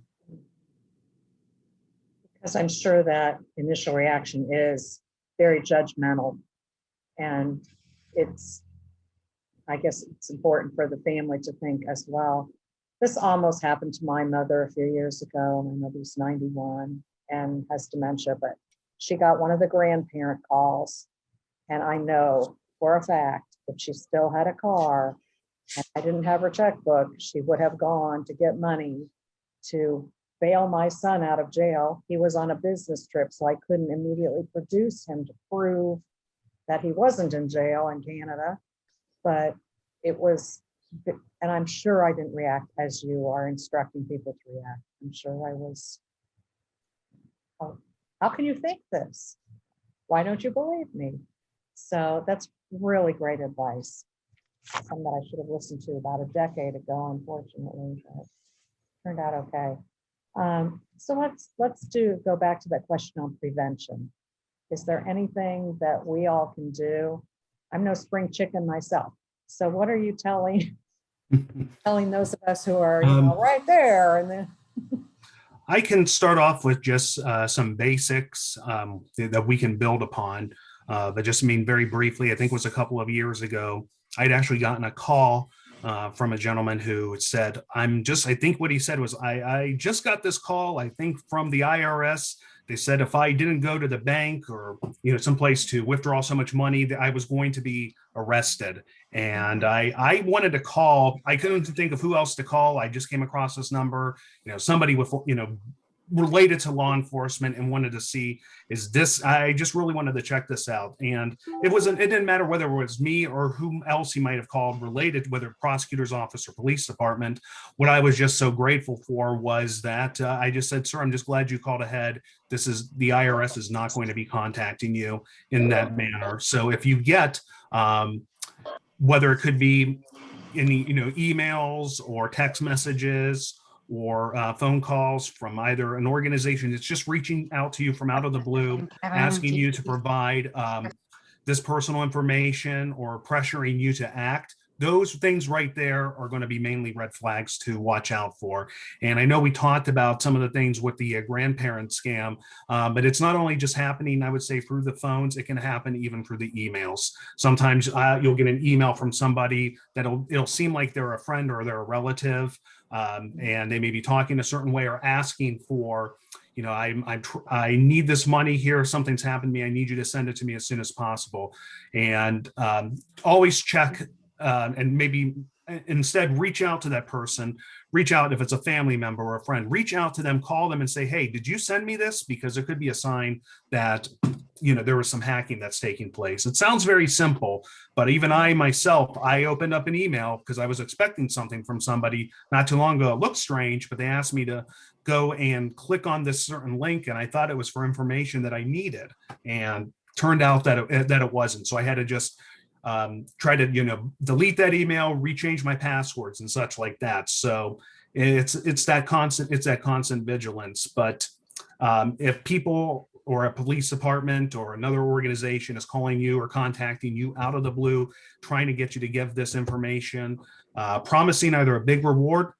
Because I'm sure that initial reaction is very judgmental. And I guess it's important for the family to think as well. This almost happened to my mother a few years ago. My mother's 91 and has dementia, but she got one of the grandparent calls. And I know for a fact, if she still had a car and I didn't have her checkbook, she would have gone to get money to bail my son out of jail. He was on a business trip, so I couldn't immediately produce him to prove that he wasn't in jail in Canada. But it was, and I'm sure I didn't react as you are instructing people to react. I'm sure I was, oh, how can you think this? Why don't you believe me? So that's really great advice. Something that I should have listened to about a decade ago, unfortunately, but turned out okay. So let's go back to that question on prevention. Is there anything that we all can do? I'm no spring chicken myself. So what are you telling those of us who are right there? And then I can start off with just some basics that we can build upon. But just mean very briefly, I think it was a couple of years ago, I'd actually gotten a call from a gentleman who said, I think what he said was, I just got this call, I think from the IRS. They said if I didn't go to the bank or, you know, someplace to withdraw so much money that I was going to be arrested. And I wanted to call. I couldn't think of who else to call. I just came across this number, you know, somebody with, you know, related to law enforcement, and wanted to see, I just really wanted to check this out. And it didn't matter whether it was me or whom else he might have called related, whether prosecutor's office or police department. What I was just so grateful for was that I just said, sir, I'm just glad you called ahead. The IRS is not going to be contacting you in that manner. So if you get, whether it could be any, you know, emails or text messages or phone calls from either an organization that's just reaching out to you from out of the blue, asking you to provide this personal information or pressuring you to act, those things right there are going to be mainly red flags to watch out for. And I know we talked about some of the things with the grandparent scam, but it's not only just happening, I would say, through the phones. It can happen even through the emails. Sometimes you'll get an email from somebody it'll seem like they're a friend or they're a relative, and they may be talking a certain way or asking for, you know, I need this money here. Something's happened to me. I need you to send it to me as soon as possible. And always check, and maybe instead reach out to that person. Reach out if it's a family member or a friend. Reach out to them, call them and say, hey, did you send me this? Because it could be a sign that, you know, there was some hacking that's taking place. It sounds very simple, but even I myself, I opened up an email because I was expecting something from somebody not too long ago. It looked strange, but they asked me to go and click on this certain link, and I thought it was for information that I needed, and turned out that it wasn't. So I had to just try to, delete that email, rechange my passwords and such like that. So it's that constant vigilance. But if people or a police department or another organization is calling you or contacting you out of the blue, trying to get you to give this information, promising either a big reward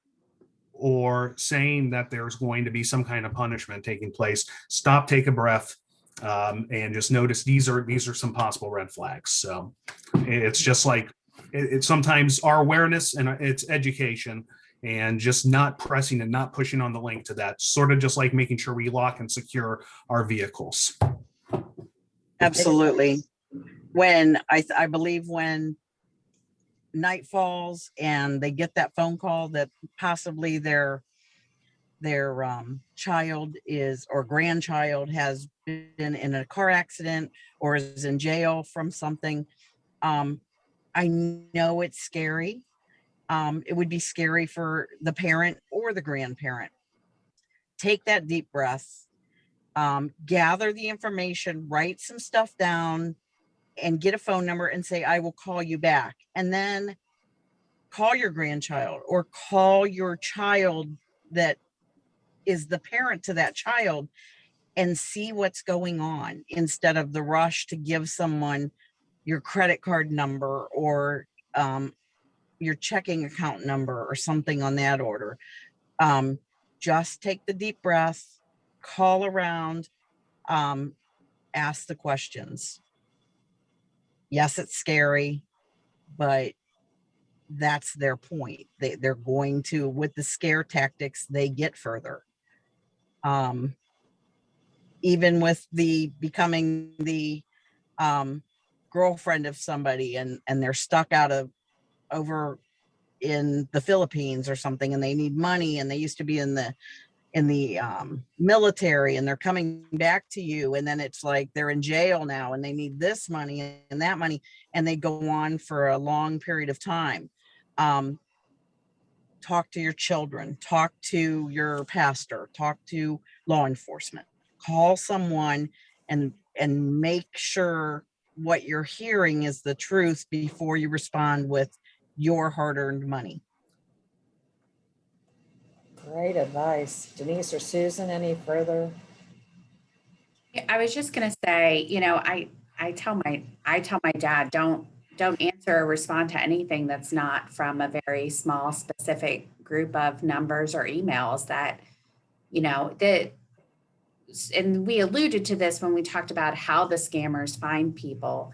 or saying that there's going to be some kind of punishment taking place, stop, take a breath, and just notice these are some possible red flags. So it's just like it's sometimes our awareness and it's education, and just not pressing and not pushing on the link to that, sort of just like making sure we lock and secure our vehicles. Absolutely. When I believe when night falls and they get that phone call that possibly their child is or grandchild has been in a car accident or is in jail from something, I know it's scary. It would be scary for the parent or the grandparent. Take that deep breath, gather the information, write some stuff down, and get a phone number and say, I will call you back. And then call your grandchild or call your child that is the parent to that child and see what's going on, instead of the rush to give someone your credit card number or your checking account number or something on that order. Just take the deep breath, call around, ask the questions. Yes, it's scary, but that's their point. They're going to, with the scare tactics, they get further. Even with the becoming the girlfriend of somebody and they're stuck over in the Philippines or something, and they need money, and they used to be in the military, and they're coming back to you, and then it's like they're in jail now and they need this money and that money, and they go on for a long period of time. Talk to your children, talk to your pastor, talk to law enforcement, call someone and make sure what you're hearing is the truth before you respond with your hard-earned money. Great advice. Denise or Susan, any further? I was just going to say, I tell my dad, don't answer or respond to anything that's not from a very small, specific group of numbers or emails that, and we alluded to this when we talked about how the scammers find people,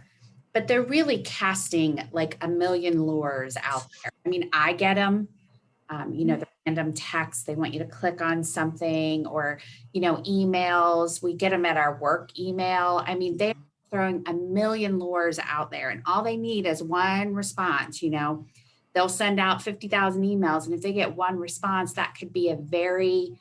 but they're really casting like a million lures out there. I mean, I get them, the random texts, they want you to click on something, or, emails, we get them at our work email. I mean, they're throwing a million lures out there, and all they need is one response. They'll send out 50,000 emails, and if they get one response, that could be a very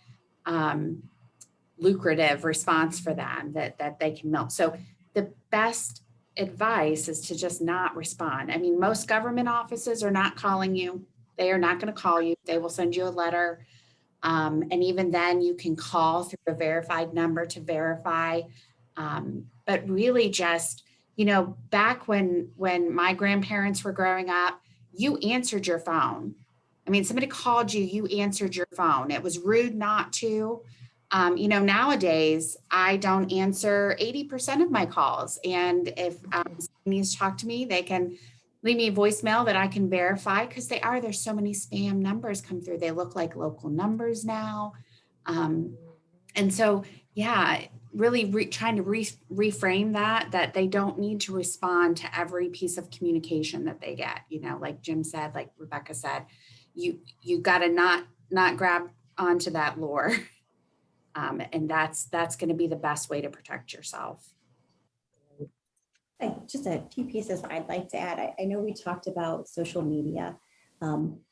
lucrative response for them that they can milk. So the best advice is to just not respond. I mean, most government offices are not calling you. They are not going to call you. They will send you a letter. And even then you can call through a verified number to verify. But really just, back when my grandparents were growing up, you answered your phone. I mean, somebody called you, you answered your phone. It was rude not to. Nowadays, I don't answer 80% of my calls. And if someone needs to talk to me, they can leave me a voicemail that I can verify, because there's so many spam numbers come through. They look like local numbers now. And so, yeah, really trying to reframe that they don't need to respond to every piece of communication that they get. Like Jim said, like Rebecca said, you got to not grab onto that lure. And that's going to be the best way to protect yourself. Just a few pieces I'd like to add. I know we talked about social media.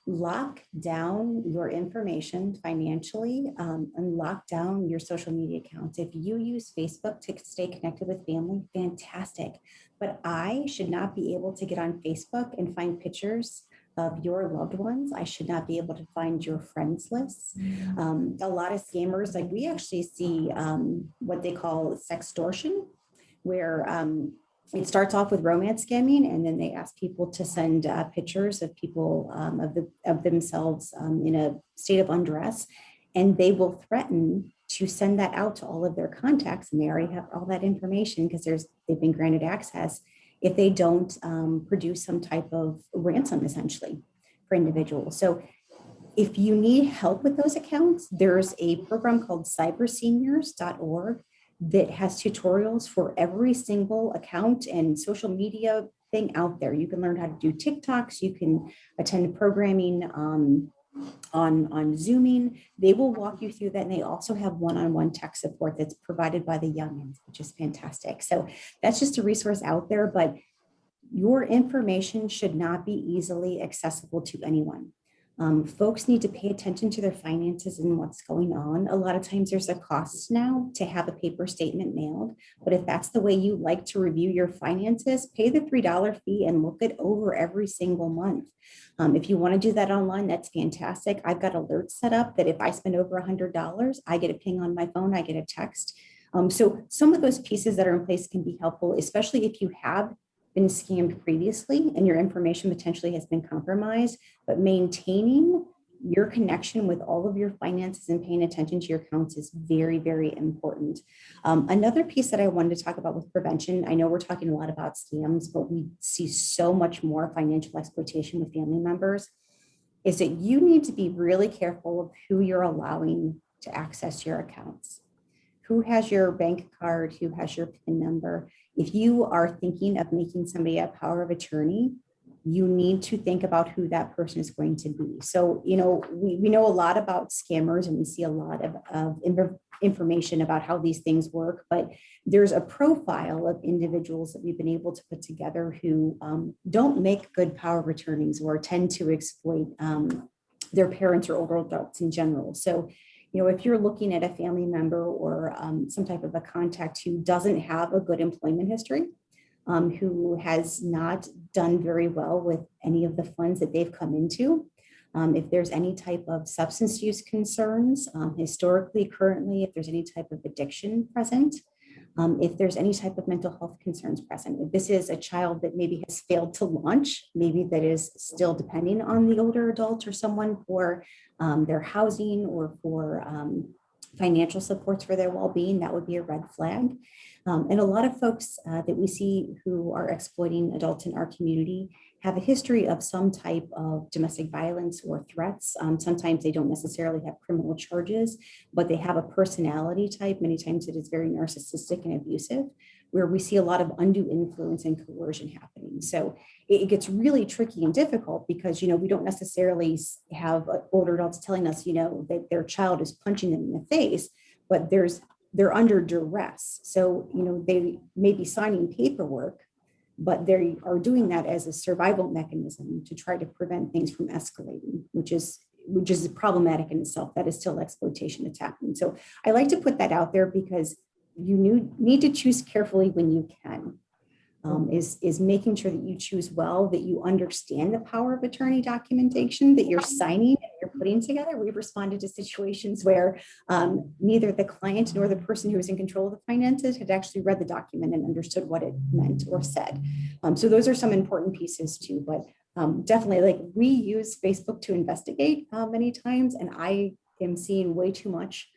Lock down your information financially, and lock down your social media accounts. If you use Facebook to stay connected with family, fantastic. But I should not be able to get on Facebook and find pictures of your loved ones. I should not be able to find your friends lists. A lot of scammers, like we actually see what they call sextortion, where it starts off with romance scamming, and then they ask people to send pictures of people of themselves in a state of undress, and they will threaten to send that out to all of their contacts, and they already have all that information because they've been granted access if they don't produce some type of ransom, essentially, for individuals. So if you need help with those accounts, there's a program called cyberseniors.org that has tutorials for every single account and social media thing out there. You can learn how to do TikToks, you can attend programming on Zooming. They will walk you through that. And they also have one-on-one tech support that's provided by the youngins, which is fantastic. So that's just a resource out there, but your information should not be easily accessible to anyone. Folks need to pay attention to their finances and what's going on. A lot of times there's a cost now to have a paper statement mailed, but if that's the way you like to review your finances, pay the $3 fee and look it over every single month. If you want to do that online, that's fantastic. I've got alerts set up that if I spend over $100, I get a ping on my phone, I get a text. So some of those pieces that are in place can be helpful, especially if you have been scammed previously and your information potentially has been compromised, but maintaining your connection with all of your finances and paying attention to your accounts is very, very important. Another piece that I wanted to talk about with prevention, I know we're talking a lot about scams, but we see so much more financial exploitation with family members, is that you need to be really careful of who you're allowing to access your accounts. Who has your bank card, who has your PIN number. If you are thinking of making somebody a power of attorney, you need to think about who that person is going to be. So, we know a lot about scammers and we see a lot of information about how these things work, but there's a profile of individuals that we've been able to put together who don't make good power of attorneys or tend to exploit their parents or older adults in general. So, if you're looking at a family member or some type of a contact who doesn't have a good employment history, who has not done very well with any of the funds that they've come into, if there's any type of substance use concerns, historically, currently, if there's any type of addiction present, if there's any type of mental health concerns present, if this is a child that maybe has failed to launch, maybe that is still depending on the older adult or someone for their housing or for financial supports for their well-being, that would be a red flag. And a lot of folks that we see who are exploiting adults in our community have a history of some type of domestic violence or threats. Sometimes they don't necessarily have criminal charges, but they have a personality type. Many times it is very narcissistic and abusive, where we see a lot of undue influence and coercion happening. So it gets really tricky and difficult because, we don't necessarily have older adults telling us, that their child is punching them in the face, but they're under duress. So, they may be signing paperwork, but they are doing that as a survival mechanism to try to prevent things from escalating, which is problematic in itself. That is still exploitation that's happening. So I like to put that out there because you need to choose carefully when you can. Is making sure that you choose well, that you understand the power of attorney documentation that you're signing and you're putting together. We've responded to situations where neither the client nor the person who was in control of the finances had actually read the document and understood what it meant or said. So those are some important pieces too, but definitely we use Facebook to investigate many times, and I am seeing way too much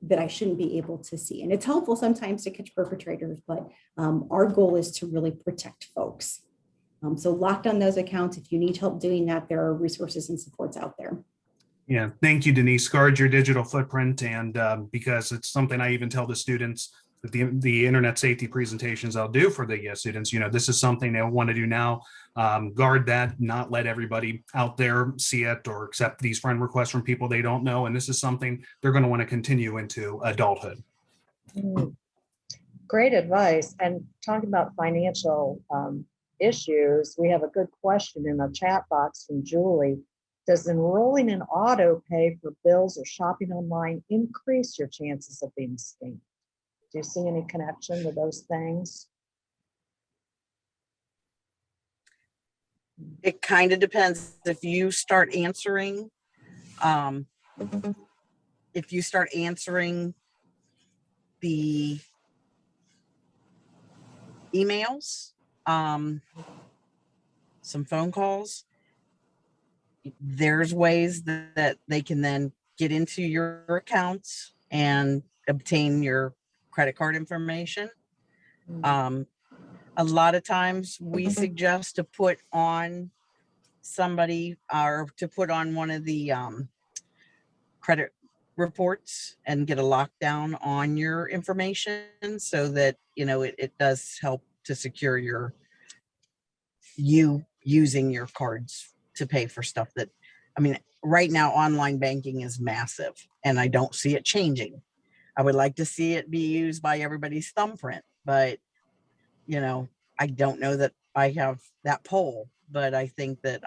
that I shouldn't be able to see. And it's helpful sometimes to catch perpetrators, but our goal is to really protect folks. So lock down those accounts. If you need help doing that, there are resources and supports out there. Yeah, thank you, Denise. Guard your digital footprint, and because it's something I even tell the students that the internet safety presentations I'll do for the students, this is something they want to do now. Guard that, not let everybody out there see it or accept these friend requests from people they don't know. And this is something they're going to want to continue into adulthood. Great advice. And talking about financial issues, we have a good question in the chat box from Julie. Does enrolling in auto pay for bills or shopping online increase your chances of being scammed? Do you see any connection with those things? It kind of depends. If you start answering emails, some phone calls. There's ways that they can then get into your accounts and obtain your credit card information. A lot of times we suggest to put on somebody or to put on one of the credit reports and get a lockdown on your information so that, you know, it does help to secure you using your cards to pay for stuff that, I mean, right now online banking is massive and I don't see it changing. I would like to see it be used by everybody's thumbprint, but you know, I don't know that I have that pull, but I think that,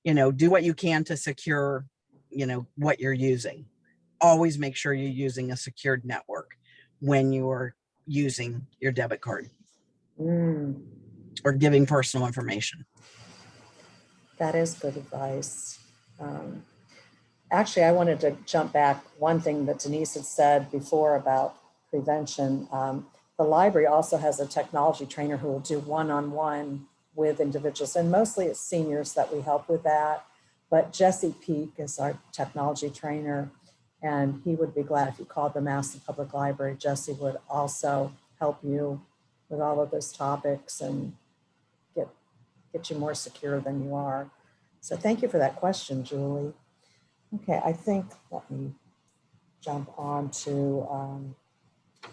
you know, do what you can to secure, you know, what you're using. Always make sure you're using a secured network when you're using your debit card Mm, or giving personal information. that is good advice. Actually, I wanted to jump back. One thing that Denise had said before about prevention. The library also has a technology trainer who will do one-on-one with individuals, and mostly it's seniors that we help with that. But Jesse Peak is our technology trainer, and he would be glad if you called the Massillon Public Library. Jesse would also help you with all of those topics and get you more secure than you are. So thank you for that question, Julie. Okay, I think, let me jump on to,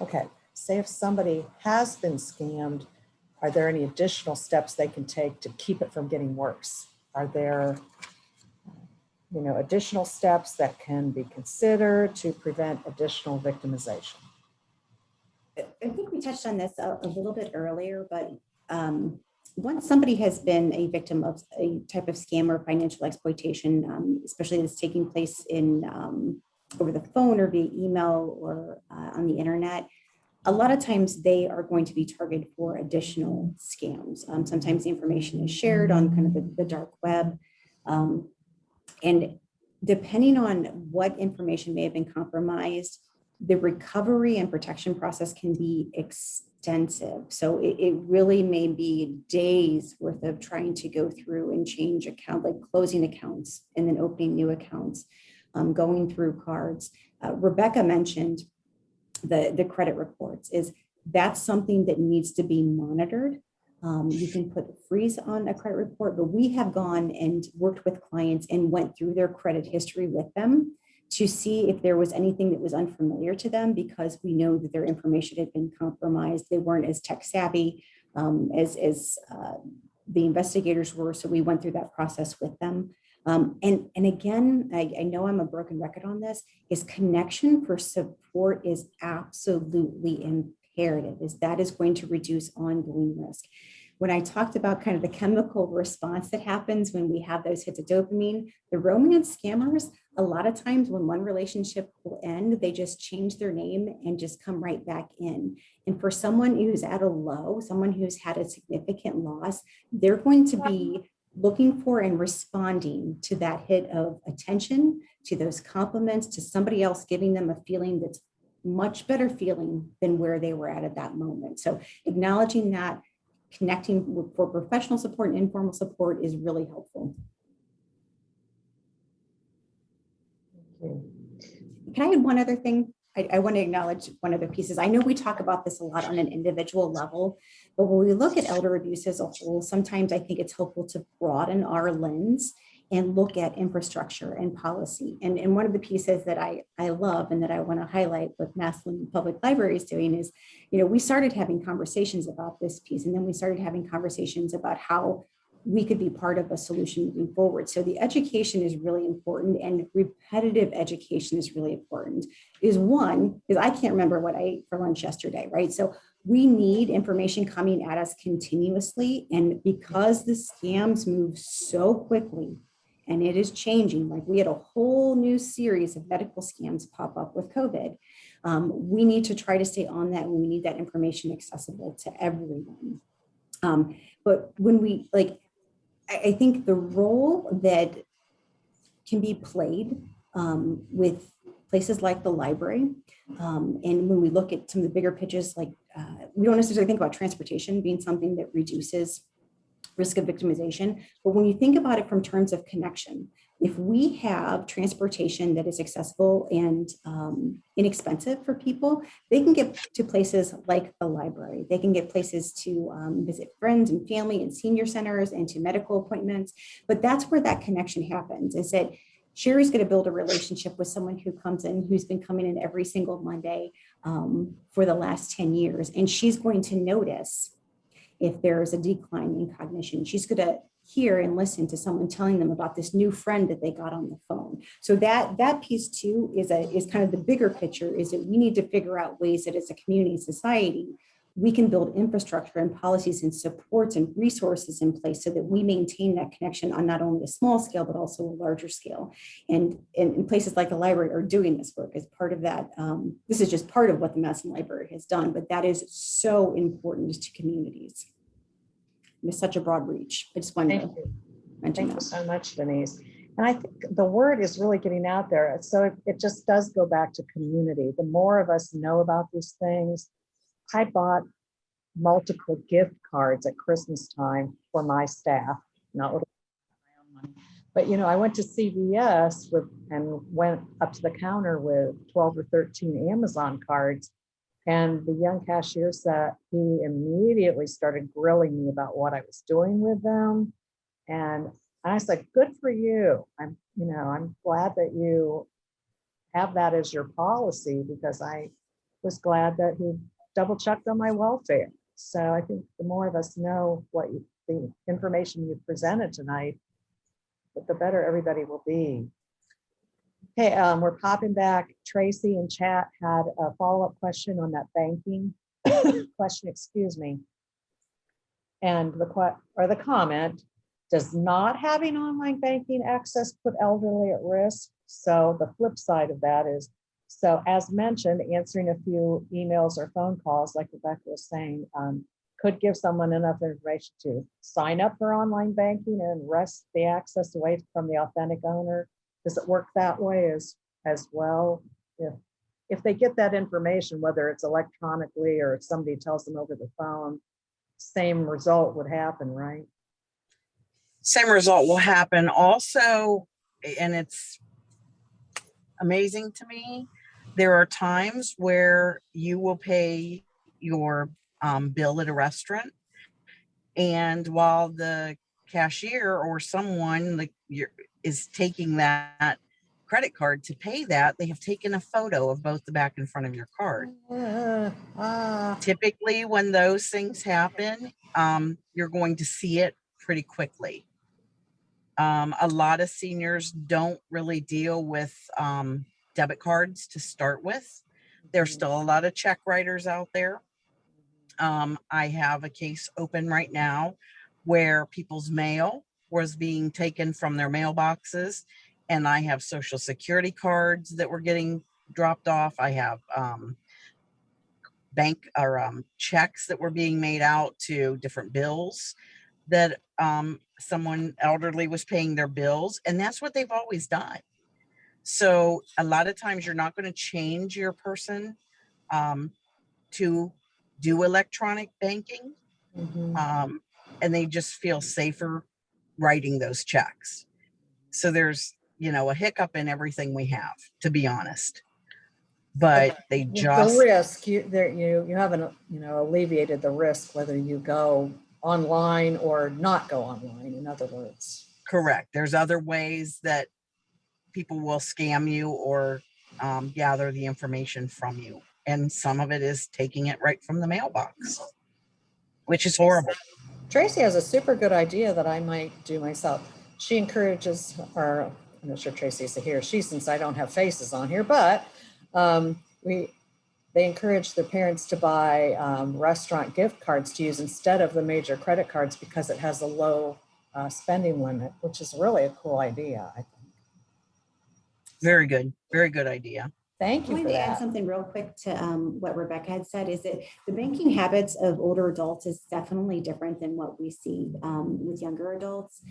okay, say if somebody has been scammed, are there any additional steps they can take to keep it from getting worse? Are there, you know, additional steps that can be considered to prevent additional victimization? I think we touched on this a little bit earlier, but once somebody has been a victim of a type of scam or financial exploitation, especially that's taking place in over the phone or via email or on the internet, a lot of times they are going to be targeted for additional scams. Sometimes the information is shared on kind of the dark web. And depending on what information may have been compromised, the recovery and protection process can be extensive. So it really may be days worth of trying to go through and change account, like closing accounts and then opening new accounts, going through cards. Rebecca mentioned the credit reports. That's something that needs to be monitored. You can put a freeze on a credit report, but we have gone and worked with clients and went through their credit history with them to see if there was anything that was unfamiliar to them, because we know that their information had been compromised. They weren't as tech savvy as the investigators were. So we went through that process with them. And again, I know I'm a broken record on this, is connection for support is absolutely imperative, is that is going to reduce ongoing risk. When I talked about kind of the chemical response that happens when we have those hits of dopamine, the romance scammers, a lot of times when one relationship will end, they just change their name and just come right back in. And for someone who's at a low, someone who's had a significant loss, they're going to be looking for and responding to that hit of attention, to those compliments, to somebody else giving them a feeling that's much better feeling than where they were at that moment. So acknowledging that, connecting for professional support and informal support is really helpful. Can I add one other thing? I want to acknowledge one of the pieces. I know we talk about this a lot on an individual level, but when we look at elder abuse as a whole, sometimes I think it's helpful to broaden our lens and look at infrastructure and policy. And one of the pieces that I love and that I want to highlight what Massillon Public Library is doing is, you know, we started having conversations about this piece, and then we started having conversations about how we could be part of a solution moving forward. So the education is really important, and repetitive education is really important. One, because I can't remember what I ate for lunch yesterday, right? So we need information coming at us continuously. And because the scams move so quickly and it is changing, like we had a whole new series of medical scams pop up with COVID. We need to try to stay on that, and we need that information accessible to everyone. But when we I think the role that can be played with places like the library. And when we look at some of the bigger pitches, like we don't necessarily think about transportation being something that reduces risk of victimization. But when you think about it from terms of connection, if we have transportation that is accessible and inexpensive for people, they can get to places like the library. They can get places to visit friends and family and senior centers and to medical appointments. But that's where that connection happens, is that Sherrie's going to build a relationship with someone who comes in, who's been coming in every single Monday for the last 10 years. And she's going to notice if there's a decline in cognition. She's going to hear and listen to someone telling them about this new friend that they got on the phone. So that piece too is kind of the bigger picture, is that we need to figure out ways that as a community and society, we can build infrastructure and policies and supports and resources in place so that we maintain that connection on not only a small scale, but also a larger scale. And places like the library are doing this work as part of that. This is just part of what the Massillon Library has done, but that is so important to communities. It's such a broad reach. I just wanted to mention that. Thank you so much, Denise. And I think the word is really getting out there. So it just does go back to community. The more of us know about these things. I bought multiple gift cards at Christmas time for my staff, not with my own money. But, I went to CVS and went up to the counter with 12 or 13 Amazon cards. And the young cashier said he immediately started grilling me about what I was doing with them. And I said, good for you. I'm glad that you have that as your policy, because I was glad that he double checked on my welfare. So I think the more of us know the information you presented tonight, the better everybody will be. Okay, we're popping back. Tracy in chat had a follow-up question on that banking question, excuse me. And the comment, does not having online banking access put elderly at risk? So the flip side of that is, so as mentioned, answering a few emails or phone calls, like Rebecca was saying, could give someone enough information to sign up for online banking and wrest the access away from the authentic owner. Does it work that way as well? If they get that information, whether it's electronically or if somebody tells them over the phone, same result would happen, right? Same result will happen. Also, and it's amazing to me, there are times where you will pay your bill at a restaurant, and while the cashier or someone is taking that credit card to pay that, they have taken a photo of both the back and front of your card. Typically, when those things happen, you're going to see it pretty quickly. A lot of seniors don't really deal with debit cards to start with. There's still a lot of check writers out there. I have a case open right now where people's mail was being taken from their mailboxes, and I have Social Security cards that were getting dropped off. I have bank or checks that were being made out to different bills that someone elderly was paying their bills, and that's what they've always done. So a lot of times you're not going to change your person to do electronic banking, and they just feel safer writing those checks. So there's a hiccup in everything we have, to be honest. But they just the risk you haven't alleviated the risk whether you go online or not go online, in other words. Correct. There's other ways that people will scam you or gather the information from you. And some of it is taking it right from the mailbox, which is horrible. Tracy has a super good idea that I might do myself. She encourages, or I'm not sure Tracy's a he or she since I don't have faces on here, but they encourage their parents to buy restaurant gift cards to use instead of the major credit cards because it has a low spending limit, which is really a cool idea, I think. Very good. Very good idea. Thank I you for wanted to add that. something real quick to what Rebecca had said, is that the banking habits of older adults is definitely different than what we see with younger adults.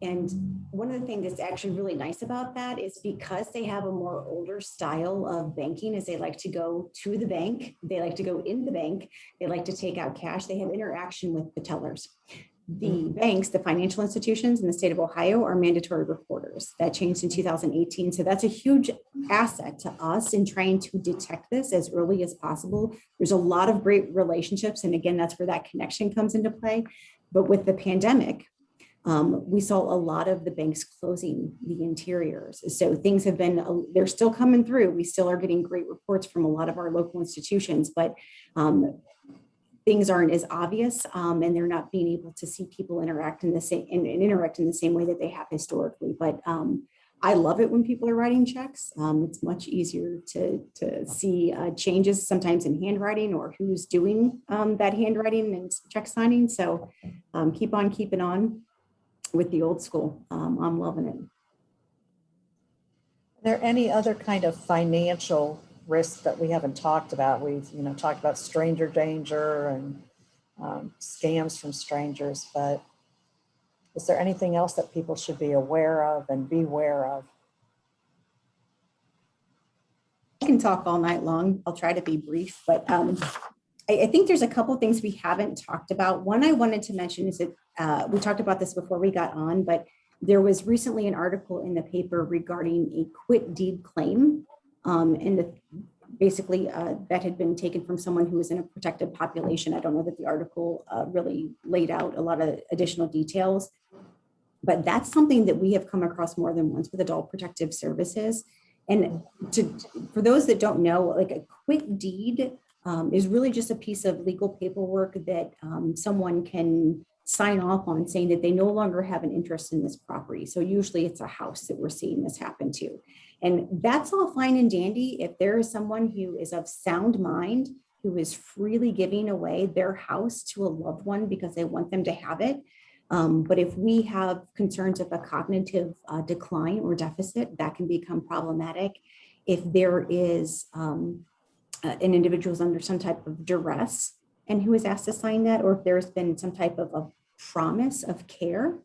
And one of the things that's actually really nice about that is because they have a more older style of banking, is they like to go to the bank, they like to go in the bank, they like to take out cash, they have interaction with the tellers. The banks, the financial institutions in the state of Ohio are mandatory reporters. That changed in 2018. So that's a huge asset to us in trying to detect this as early as possible. There's a lot of great relationships. And again, that's where that connection comes into play. But with the pandemic, we saw a lot of the banks closing the interiors. So things have been, they're still coming through. We still are getting great reports from a lot of our local institutions, but things aren't as obvious, and they're not being able to see people interact in the same and interact in the same way that they have historically. But I love it when people are writing checks. It's much easier to see changes sometimes in handwriting or who's doing that handwriting and check signing. So keep on keeping on with the old school. I'm loving it. Are there any other kind of financial risks that we haven't talked about? We've, talked about stranger danger and scams from strangers, but is there anything else that people should be aware of and beware of? I can talk all night long. I'll try to be brief, but I think there's a couple things we haven't talked about. One I wanted to mention is that we talked about this before we got on, but there was recently an article in the paper regarding a quit deed claim. Basically that had been taken from someone who was in a protected population. I don't know that the article really laid out a lot of additional details, but that's something that we have come across more than once with adult protective services. And for those that don't know, like a quit deed is really just a piece of legal paperwork that someone can sign off on saying that they no longer have an interest in this property. So usually it's a house that we're seeing this happen to. And that's all fine and dandy if there is someone who is of sound mind, who is freely giving away their house to a loved one because they want them to have it. But if we have concerns of a cognitive decline or deficit, that can become problematic. If there is an individual is under some type of duress and who is asked to sign that, or if there's been some type of a promise of care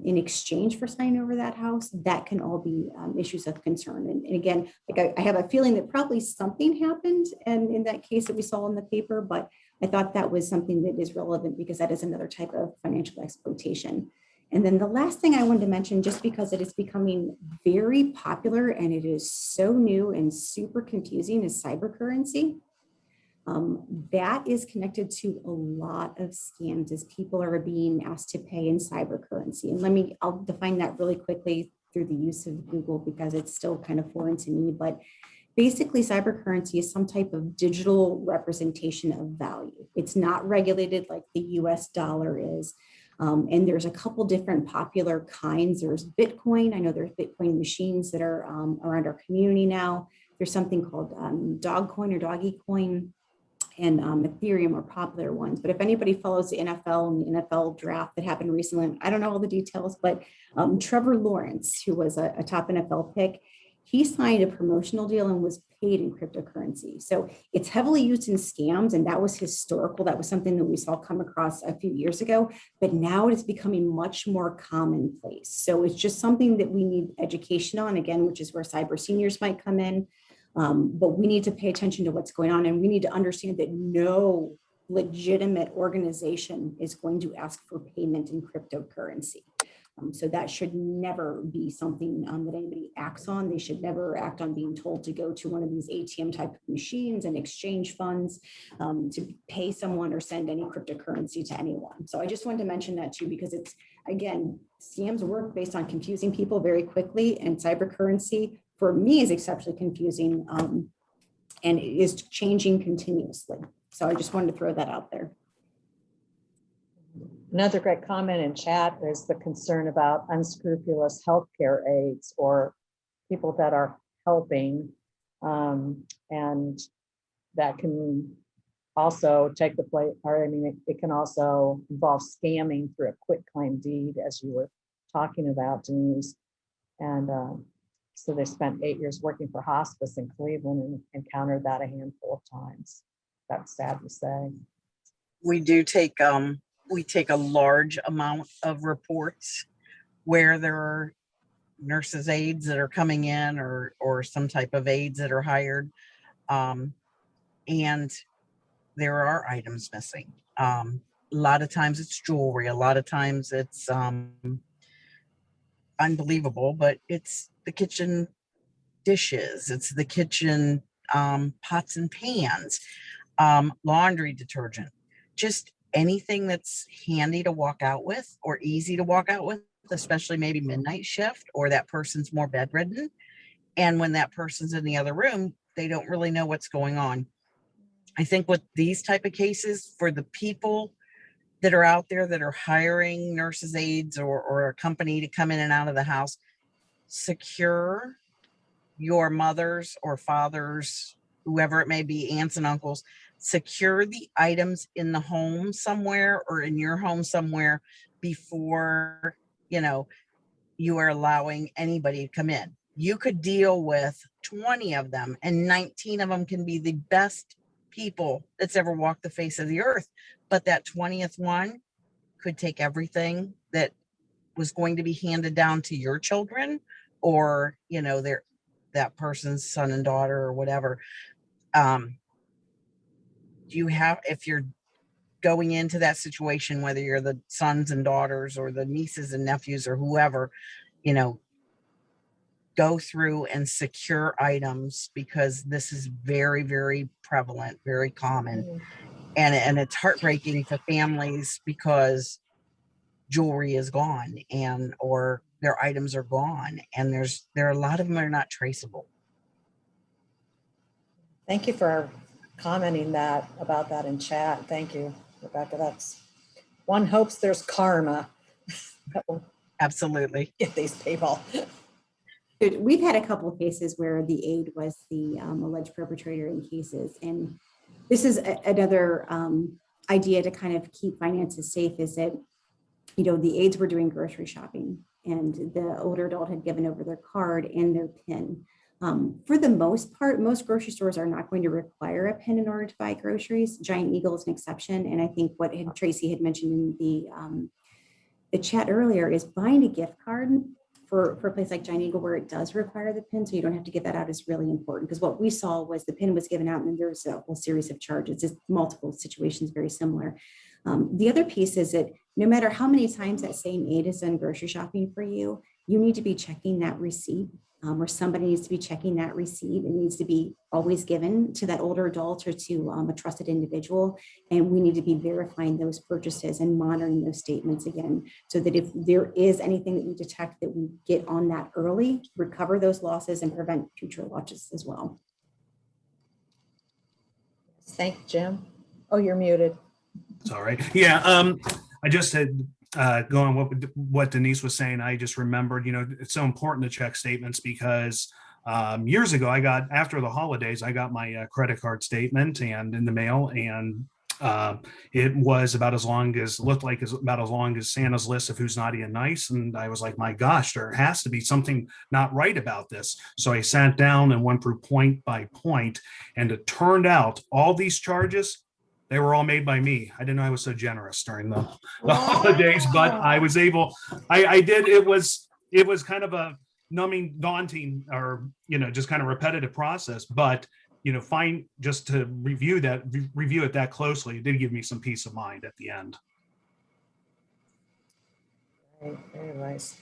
in exchange for signing over that house, that can all be issues of concern. And again, like I have a feeling that probably something happened and in that case that we saw in the paper, but I thought that was something that is relevant because that is another type of financial exploitation. And then the last thing I wanted to mention, just because it is becoming very popular and it is so new and super confusing, is cybercurrency. That is connected to a lot of scams as people are being asked to pay in cybercurrency. And I'll define that really quickly through the use of Google because it's still kind of foreign to me, but basically cybercurrency is some type of digital representation of value. It's not regulated like the US dollar is. And there's a couple different popular kinds. There's Bitcoin. I know there's Bitcoin machines that are around our community now. There's something called Dogcoin or Doggy Coin. And Ethereum are popular ones. But if anybody follows the NFL and the NFL draft that happened recently, I don't know all the details, but Trevor Lawrence, who was a top NFL pick, he signed a promotional deal and was paid in cryptocurrency. So it's heavily used in scams, and that was historical. That was something that we saw come across a few years ago, but now it's becoming much more commonplace. So it's just something that we need education on, again, which is where cyber seniors might come in. But we need to pay attention to what's going on, and we need to understand that no legitimate organization is going to ask for payment in cryptocurrency. So that should never be something that anybody acts on. They should never act on being told to go to one of these ATM type of machines and exchange funds to pay someone or send any cryptocurrency to anyone. So I just wanted to mention that too, because it's, again, scams work based on confusing people very quickly, and cybercurrency for me is exceptionally confusing and it is changing continuously. So I just wanted to throw that out there. Another great comment in chat is the concern about unscrupulous healthcare aides or people that are helping, and that can also take the place, or I mean, it can also involve scamming through a quitclaim deed, as you were talking about, Denise. And So they spent 8 years working for hospice in Cleveland and encountered that a handful of times. That's sad to say. We do take we take a large amount of reports where there are nurses aides that are coming in or some type of aides that are hired, and there are items missing. A lot of times it's jewelry, a lot of times it's unbelievable, but it's the kitchen dishes, it's the kitchen pots and pans, laundry detergent, just anything that's handy to walk out with or easy to walk out with, especially maybe midnight shift or that person's more bedridden. And when that person's in the other room, they don't really know what's going on. I think with these type of cases, for the people that are out there that are hiring nurses aides or a company to come in and out of the house, secure your mothers or fathers, whoever it may be, aunts and uncles, secure the items in the home somewhere or in your home somewhere before, you are allowing anybody to come in. You could deal with 20 of them and 19 of them can be the best people that's ever walked the face of the earth. But that 20th one could take everything that was going to be handed down to your children or, that person's son and daughter or whatever. If you're going into that situation, whether you're the sons and daughters or the nieces and nephews or whoever, go through and secure items, because this is very, very prevalent, very common. And it's heartbreaking to families because jewelry is gone or their items are gone. And there are a lot of them that are not traceable. Thank you for commenting about that in chat. Thank you, Rebecca. That's one hopes there's karma that will Absolutely. get these people. We've had a couple of cases where the aide was the alleged perpetrator in cases. And this is another idea to kind of keep finances safe, is that, the aides were doing grocery shopping and the older adult had given over their card and their PIN. For the most part, most grocery stores are not going to require a PIN in order to buy groceries. Giant Eagle is an exception. And I think what Tracy had mentioned in the chat earlier is buying a gift card for a place like Giant Eagle where it does require the PIN, so you don't have to give that out, is really important. Because what we saw was the PIN was given out and then there was a whole series of charges. It's multiple situations very similar. The other piece is that no matter how many times that same aide has done grocery shopping for you, you need to be checking that receipt, or somebody needs to be checking that receipt. It needs to be always given to that older adult or to a trusted individual. And we need to be verifying those purchases and monitoring those statements again, so that if there is anything that we detect, that we get on that early, recover those losses and prevent future losses as well. Thank you, Jim. Oh, you're muted. Sorry. Yeah. I just had going what Denise was saying. I just remembered, it's so important to check statements because years ago, after the holidays, I got my credit card statement and in the mail, and it was about as long as Santa's list of who's naughty and nice. And I was like, my gosh, there has to be something not right about this. So I sat down and went through point by point, and it turned out all these charges, they were all made by me. I didn't know I was so generous during the holidays, but I was able, I did, it was kind of a numbing, daunting, or, just kind of repetitive process, but, just to review it that closely, it did give me some peace of mind at the end. Very, very nice.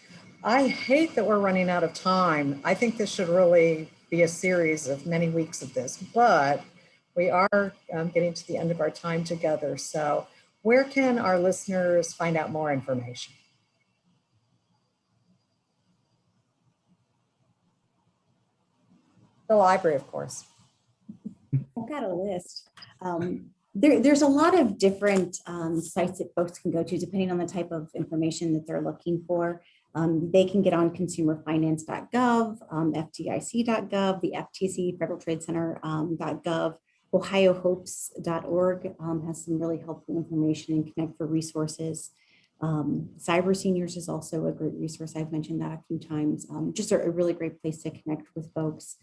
I hate that we're running out of time. I think this should really be a series of many weeks of this, but we are getting to the end of our time together. So where can our listeners find out more information? The library, of course. I've got a list. There's a lot of different sites that folks can go to depending on the type of information that they're looking for. They can get on consumerfinance.gov, FDIC.gov, the FTC, Federal Trade Center.gov. OhioHopes.org has some really helpful information and connect for resources. Cyber Seniors is also a great resource. I've mentioned that a few times. Just a really great place to connect with folks.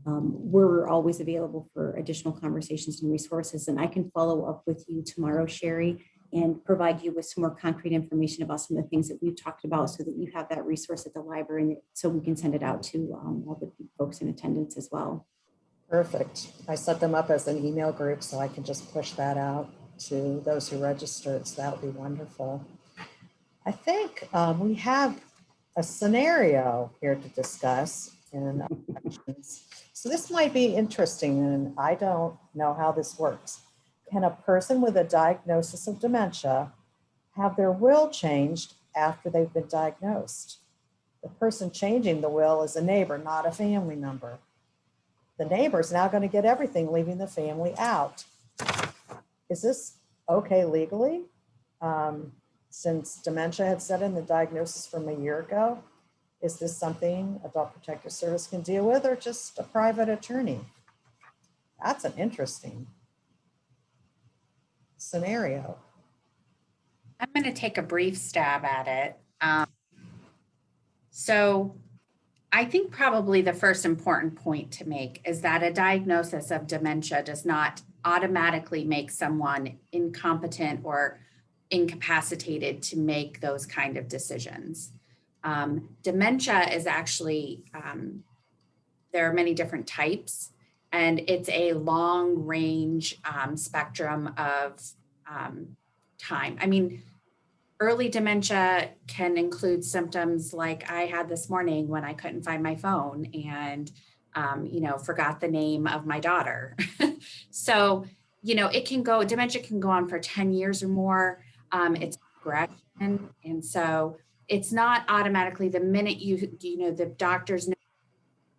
We're always available for additional conversations and resources, and I can follow up with you tomorrow, Sherie, and provide you with some more concrete information about some of the things that we've talked about so that you have that resource at the library, and so we can send it out to all the folks in attendance as well. Perfect. I set them up as an email group, so I can just push that out to those who registered. So that would be wonderful. I think we have a scenario here to discuss in elections. So this might be interesting, and I don't know how this works. Can a person with a diagnosis of dementia have their will changed after they've been diagnosed? The person changing the will is a neighbor, not a family member. The neighbor is now going to get everything, leaving the family out. Is this okay legally? Since dementia had set in the diagnosis from a year ago, is this something Adult Protective Service can deal with, or just a private attorney? That's an interesting scenario. I'm going to take a brief stab at it. So I think probably the first important point to make is that a diagnosis of dementia does not automatically make someone incompetent or incapacitated to make those kind of decisions. Dementia is actually, there are many different types, and it's a long range spectrum of time. I mean, early dementia can include symptoms like I had this morning when I couldn't find my phone and, forgot the name of my daughter. So, dementia can go on for 10 years or more. It's progression. And so it's not automatically the minute the doctors know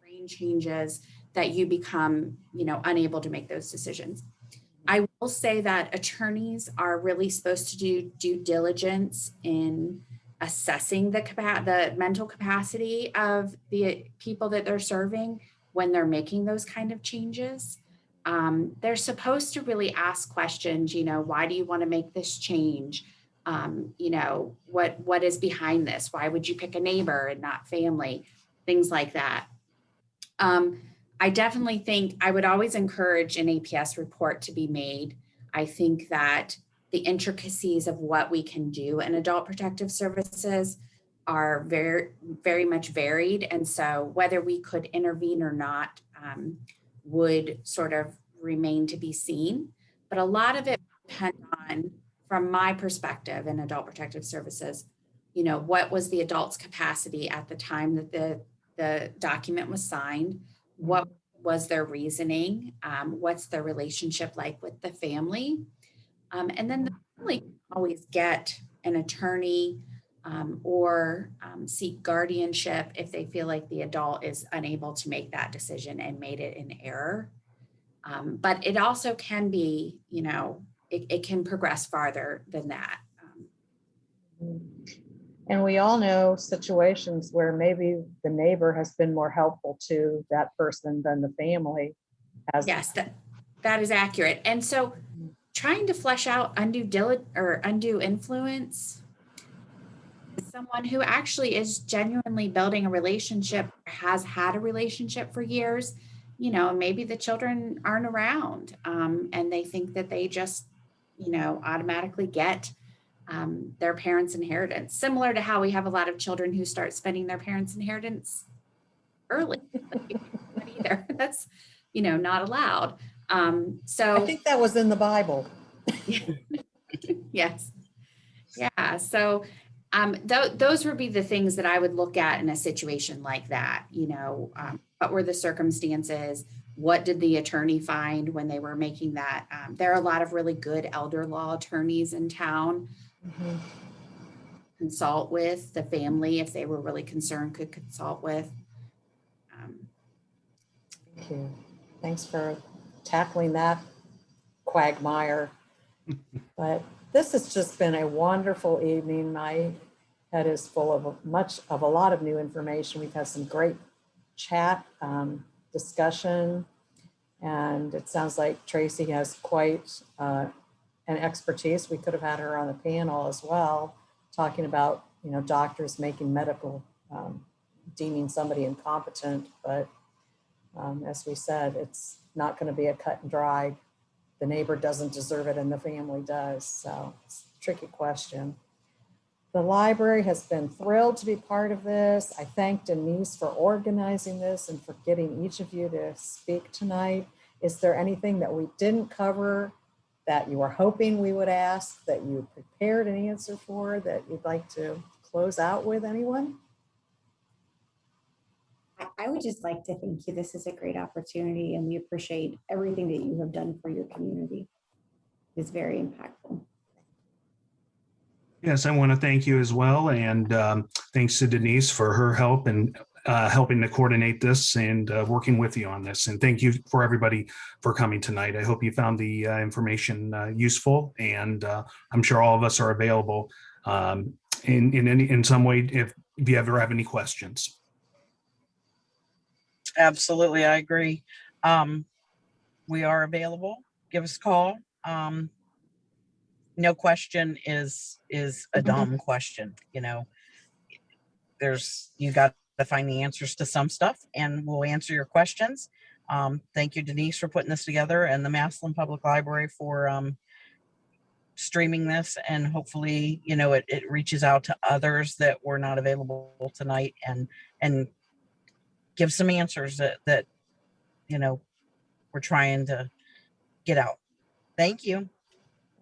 brain changes that you become, unable to make those decisions. I will say that attorneys are really supposed to do due diligence in assessing the mental capacity of the people that they're serving when they're making those kind of changes. They're supposed to really ask questions, why do you want to make this change? What is behind this? Why would you pick a neighbor and not family? Things like that. I definitely think I would always encourage an APS report to be made. I think that the intricacies of what we can do in adult protective services are very, very much varied. And so whether we could intervene or not would sort of remain to be seen. But a lot of it depends on, from my perspective in adult protective services, what was the adult's capacity at the time that the document was signed? What was their reasoning? What's their relationship like with the family? And then the family can always get an attorney or seek guardianship if they feel like the adult is unable to make that decision and made it in error. But it also can be, it can progress farther than that. And we all know situations where maybe the neighbor has been more helpful to that person than the family has. Yes, that is accurate. And so trying to flesh out undue influence, someone who actually is genuinely building a relationship, has had a relationship for years, maybe the children aren't around and they think that they just, automatically get their parents' inheritance, similar to how we have a lot of children who start spending their parents' inheritance early. Either. That's, not allowed. So I think that was in the Bible. Yes. Yeah. So those would be the things that I would look at in a situation like that. What were the circumstances? What did the attorney find when they were making that? There are a lot of really good elder law attorneys in town. Mm-hmm. Consult with the family if they were really concerned, could consult with. Thank you. Thanks for tackling that quagmire. But this has just been a wonderful evening. My head is full of a lot of new information. We've had some great chat, discussion, and it sounds like Tracy has quite an expertise. We could have had her on the panel as well talking about, doctors making medical, deeming somebody incompetent, but as we said, it's not going to be a cut and dry. The neighbor doesn't deserve it and the family does. So it's a tricky question. The library has been thrilled to be part of this. I thank Denise for organizing this and for getting each of you to speak tonight. Is there anything that we didn't cover that you were hoping we would ask, that you prepared an answer for, that you'd like to close out with? Anyone? I would just like to thank you. This is a great opportunity, and we appreciate everything that you have done for your community. It's very impactful. Yes, I want to thank you as well. And thanks to Denise for her help and helping to coordinate this and working with you on this. And thank you for everybody for coming tonight. I hope you found the information useful, and I'm sure all of us are available in some way if you ever have any questions. Absolutely, I agree. We are available. Give us a call. No question is a dumb question. You got to find the answers to some stuff, and we'll answer your questions. Thank you, Denise, for putting this together, and the Massillon Public Library for streaming this, and hopefully, it reaches out to others that were not available tonight, and give some answers that we're trying to get out. Thank you.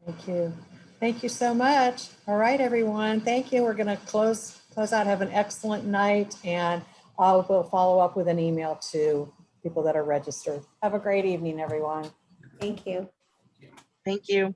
Thank you. Thank you so much. All right, everyone. Thank you. We're going to close out. Have an excellent night, and I'll follow up with an email to people that are registered. Have a great evening, everyone. Thank you. Thank you.